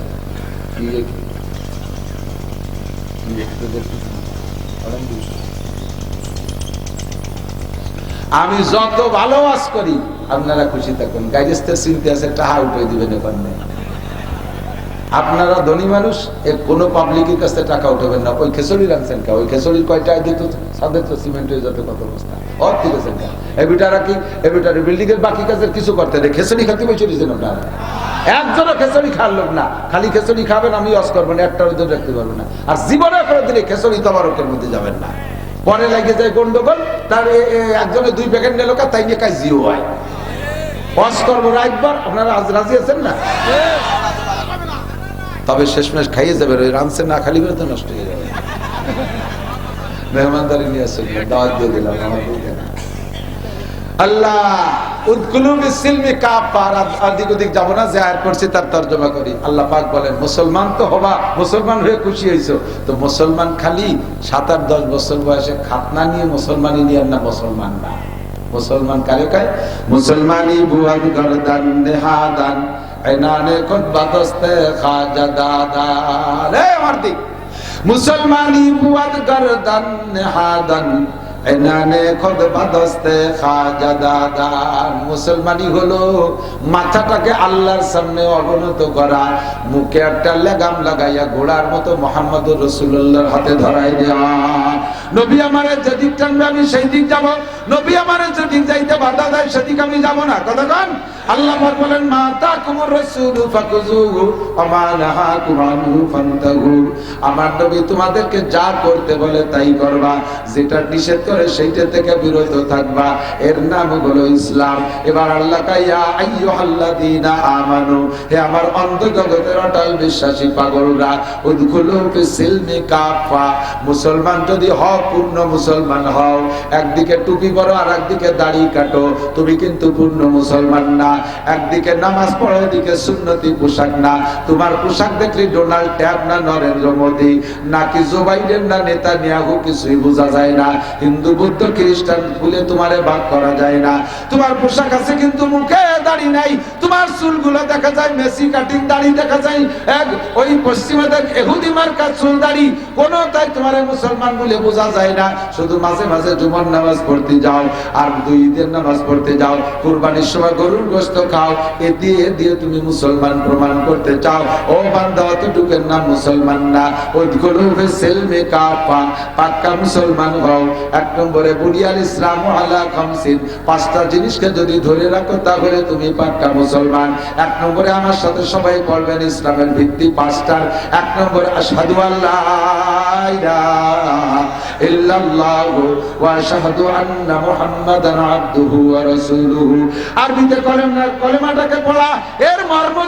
আমি যত ভালো ওয়াজ করি আপনারা খুশি থাকুন, গাইজেস্তের চিন্তা আছে, টাকা উঠে দিবেন ওখানে। আপনারা ধনী মানুষ, কোনো পাবলিকের কাছে টাকা উঠাবেন না। ওই খেসড়ি রাখছেন কা, ওই খেসড়ির কয়টা দিত, সাদের তো সিমেন্ট হয়ে যেত কত অবস্থা, অর দিয়েছেন কা। এবিটারা কি, এবিটার বিল্ডিং এর বাকি কাজের কিছু করতে নেই, খেসড়ি খাতে বসে দিয়েছেন আপনারা। একজনও খেসড়ি খাওয়ার লোক না, খালি খেসড়ি খাবেন, আমি ওয়াজ করবো না, একটা ওদের রাখতে পারবো না। আর জীবনে করে দিলে খেসড়ি তবারকের মধ্যে যাবেন না, পরে লাগে যায় গন্ডগোল। তার একজনে 2 প্যাকেট নিল, তাই নিয়ে কাজ জিও হয়। ওয়াজ করবো রাতবার, আপনারা আজ রাজি আছেন না? তবে শেষমেশ খাইয়ে যাবে, ওই রানছে না খালি করে তো নষ্ট হয়ে যাবে। মেহমানদারি নিয়ে আসছেন, দাওয়াত দিয়ে দিলাম, আমার বলতে না। আল্লাহ উদখুলু বিসসিলমি কাফা, আদিক ওদিক যাব না, জাহির করছি তার তরজমা করি। আল্লাহ পাক বলেন, মুসলমান তো হবা, মুসলমান হয়ে খুশি হইছো তো। মুসলমান খালি 7-10 বছর বয়সে খাতনা নিয়ে মুসলমানি নিয়ে না, মুসলমান না। মুসলমান কারে কয়? মুসলমানি বুয়াদ গরদান নেহাদান এনানে কোন বাতস্তে খাজা দাদা। রে মারতি, মুসলমানি বুয়াদ গরদান নেহাদান এনানে খোদ বাদস্তে খাজা দাদা। মুসলমানি হলো মাথাটাকে আল্লাহর সামনে অবনত করা, মুখে একটা লাগাম লাগাইয়া ঘোড়ার মতো মুহাম্মদুর রাসূলুল্লাহর হাতে ধরাই দেওয়া। নবী আমারে যেদিক টানবে আমি সেই দিক যাব, নবী আমারে যেদিক যাইতে বাধা দেয় সেদিক আমি যাব না। কতক্ষণ আল্লাহ বলেন, মা তাকুমুর রাসূলু ফাকুযুহু ওয়া মা নাহাকুম আনহু ফান্তাহু। আমার নবী তোমাদেরকে যা করতে বলে তাই করবা, যেটা নিষেধ করে সেইটা থেকে বিরত থাকবা, এর নাম হলো ইসলাম। এবার আল্লাহ কাইয়া আইয়ুহাল্লাযীনা আমানু, হে আমার অন্ধ জগতের অটল বিশ্বাসী পাগলরা, উদখুলু ফিস-সিলমি কাফা। মুসলমান যদি হও, পূর্ণ মুসলমান হও। একদিকে টুপি পরো আর একদিকে দাড়ি কাটো, তুমি কিন্তু পূর্ণ মুসলমান না। একদিকে নামাজ পড়ো, এদিকে সুন্নতি পোশাক না। তোমার পোশাক দেখলে ডোনাল্ড ট্রাম্প না নরেন্দ্র মোদী নাকি জো বাইডেন না নেতানিয়াহু কিছুই বোঝা যায় না। হিন্দু বৌদ্ধ খ্রিস্টান বলে তোমারে ভাগ করা যায় না। তোমার পোশাক আছে কিন্তু মুখে দাড়ি নাই। তোমার চুলগুলো দেখা যায় মেসি কাটিং দাড়ি দেখা যায় এক ওই পশ্চিমাদের ইহুদি মার্কা চুল দাড়ি কোন, তাই তোমার মুসলমান বলে বোঝা যায় না। শুধু মাঝে মাঝে জুমার নামাজ পড়তে যাও আর দুই ঈদের নামাজ পড়তে যাও, কুরবানির সময় গরুর গোশত খাও, এ দিয়ে তুমি মুসলমান প্রমাণ করতে চাও। ও বান্দা, অতটুকুর নাম মুসলমান না। উদখুলু ফিস-সিলমি কাফা, পাক্কা মুসলমান হও। এক নম্বরে বুনিয়াল ইসলাম আলা খামসিন, পাঁচটা জিনিসকে যদি ধরে রাখো তাহলে তুমি পাক্কা মুসলমান। এক নম্বরে আমার সাথে সবাই পড়বেন, ইসলামের ভিত্তি পাঁচটার। এক নম্বরে আশহাদু আল্লা ইলাহা ইল্লাল্লাহু ওয়া আশহাদু আন্না মুহাম্মাদান আবদুহু ওয়া রাসূলুহু। আরবিতে কলেমাটাকে পড়া, এর মর্ম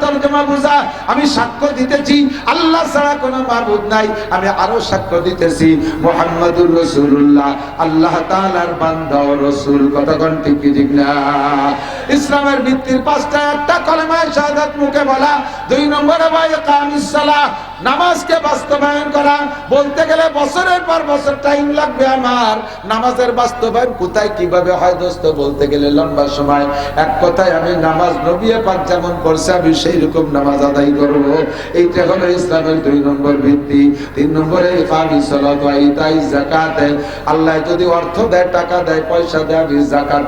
তর্জমা বুঝা। আমি সাক্ষ্য দিতেছি আল্লাহ ছাড়া কোনো মাবুদ নাই, আমি আরো সাক্ষ্য দিতেছি মুহাম্মাদুর রাসূলুল্লাহ আল্লাহ তাআলার বান্দা ও রাসূল। কতক্ষণ ঠিক কি ঠিক না? ইসলামের ভিত্তির পাঁচটা, একটা কলেমায়ে শাহাদাত মুখে বলা, দুই নম্বরে ওয়া ইকামিস সালাহ, নামাজকে বাস্তবায়ন করা। বলতে গেলে বছরের পর বছর টাইম লাগবে আমার। নামাজের বাস্তবায়ন কোথায় কিভাবে হয় দোস্ত, বলতে গেলে লম্বা সময়। এক কথায় আমি নামাজ নবী পাক যেমন করছে আমি সেই রকম নামাজ আদায় করব। এইটা হলো ইসলামের দুই নম্বর ভিত্তি। তিন নম্বরে ইকামিস সালাত ওয়া ইতাইজ যাকাত, আল্লাহ যদি অর্থ দেয়, টাকা দেয়, পয়সা দেয়, আমি যাকাত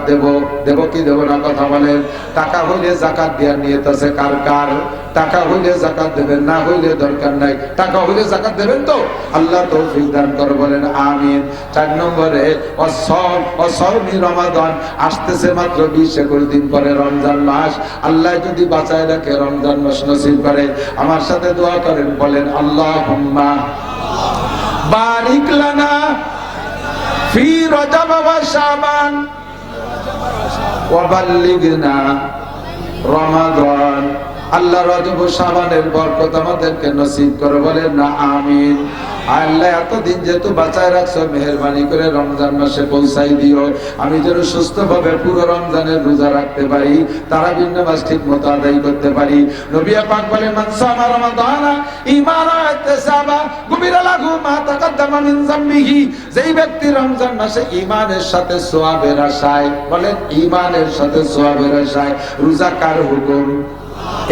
দেব কি দেব না? কথা বলেন। টাকা হইলে যাকাত দেওয়ার নিয়ত আছে কার কার? টাকা হইলে যাকাত দেবেন, না হইলে দরকার নাই। টাকা হইলে যাকাত দেবেন তো? আল্লাহ তৌফিক দান করে, বলেন আমিন। চার নম্বরে অসওমি রমাদান, আসতেছে মাত্র 20-21 দিন পরে রমজান মাস। আল্লাহ যদি বাঁচায় রাখে, রমজান মাস নসিব করে, আমার সাথে দোয়া করেন, বলেন আল্লাহুম্মা বারিক লানা ফি রজব ওয়া শাবান ওয়া বাল্লিগনা রমাদান। আল্লাহ রজব ও শাবানের বরকত আমাদেরকে নসিব করে, বলেন না আমিন। আল্লাহ এতদিন যেহেতু বাঁচায় রাখছো, মেহেরবানি করে রমজান মাসে পৌঁছাই দিও, আমি যেন সুস্থভাবে পুরো রমজানের রোজা রাখতে পারি, তারাবির নামাজ ঠিক মতো আদায় করতে পারি। নবী পাক বলেন, মান সামা রমাদানা ঈমানান ওয়া ইহতিসাবা গুফিরা লাহু মা তাকাদ্দামা মিন যামবিহি। যেই ব্যক্তি রমজান মাসে ঈমানের সাথে সওয়াবের আশায়, বলেন ঈমানের সাথে সওয়াবের আশায় রোজা কার হুকুম?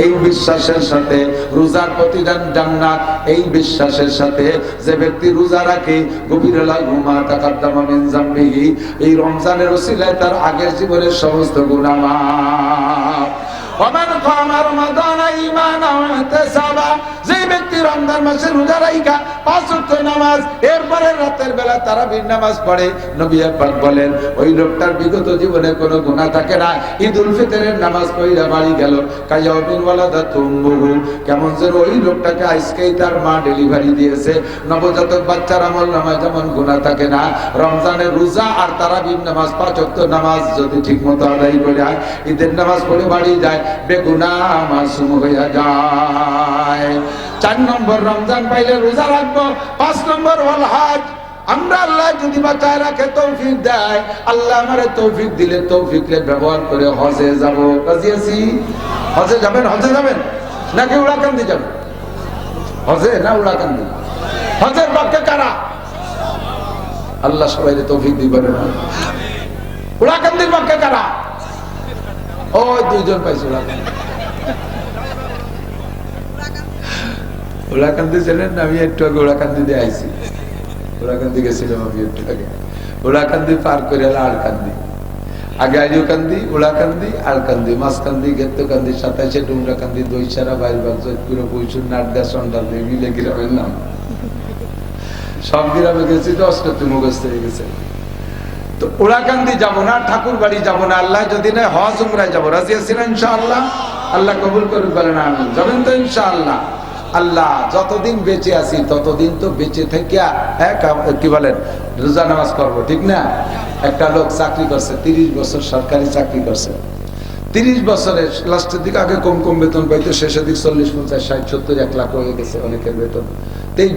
এই বিশ্বাসের সাথে রোজার প্রতিদান জান্নাত, এই বিশ্বাসের সাথে যে ব্যক্তি রোজা রাখে, গভীরা লাহু মা তাকাদ্দামা মিন যামবিহি, এই রমজানের ওসিলায় তার আগের জীবনের সমস্ত গুনাহ মাফ। ওমান কামা রমাদানা ঈমানান ওয়া ইহতিসাবা, যে ব্যক্তি রমজান মাসে রোজা রাখা 5 ওয়াক্ত নামাজ, এরপরে রাতের বেলা তারাবির নামাজ পড়ে, নবী পাক বলেন ওই লোকটার বিগত জীবনে কোনো গুনাহ থাকে না। ঈদুল ফিতরের নামাজ পড়া বাড়ি গেল, কায়াউমিন ওয়ালাদাতু উম্মুহু, কেমন যেন ওই লোকটাকে আজকেই তার মা ডেলিভারি দিয়েছে। নবজাতক বাচ্চার আমল নামায় যেমন গুনাহ থাকে না, রমজানের রোজা আর তারাবির নামাজ 5 ওয়াক্ত নামাজ যদি ঠিকমতো আদায় করে হয়, ঈদের নামাজ পড়ে বাড়ি যায়, বেগুনাহ মাসুম হয়ে যায়। 4 নম্বর রমজান পাইলে রোজা রাখবো। 5 নম্বর ওয়াল হজ, আমরা আল্লাহ যদি বাঁচায় রাখে, তৌফিক দেয়, আল্লাহ আমারে তৌফিক দিলে তৌফিককে ব্যবহার করে হজে যাব। রাজি আছি? হজে যাবেন? হজে যাবেন নাকি উড়াকান্দি যাবেন? হজে না উড়াকান্দি? হজের পক্ষে কারা? আল্লাহ সবাইকে তৌফিক দিবেন। উড়াকান্দির পক্ষে কারা? ওই 2 জন পাইছে উড়াকান্দি। উড়াকান্দি ছিলেন, আমি একটু আগে উড়াকান্দি দিয়ে আইছি। উড়াকান্দি গেছিলাম আমি একটু আগে। উড়াকান্দি পার করে আলকান্দি, আগে আলিউকান্দি, উড়াকান্দি, আলকান্দি, মাঝকান্দি, গেত্তকান্দি, 27 ডুমরাকান্দি, দইসারা, বাইরবাগ, জয়পুর, বৈশুর, নাটদা, সন্ডাল, মিলে গ্রামের নাম। সব গ্রামে গেছি তো অষ্টটি মুখস্থ হয়ে গেছে। তো উড়াকান্দি যাবো না, ঠাকুর বাড়ি যাবো না, আল্লাহ যদি না হজ উমরায় যাবো। রাজি আছি না ইনশাআল্লাহ? আল্লাহ কবুল করুক, বলেন আমিন। যাবেন তো ইনশাআল্লাহ? আল্লাহ যতদিন বেঁচে আছি ততদিন তো বেঁচে থেকে কি বলেন রোজা নামাজ করবো, ঠিক না? একটা লোক চাকরি করছে, 30 বছর সরকারি চাকরি করছে। 30 বছরের লাস্টের দিকে আগে কম কম বেতন পাইতো, শেষের দিক 40, 50, 60, 70, 1 লাখ হয়ে গেছে অনেকের বেতন। এই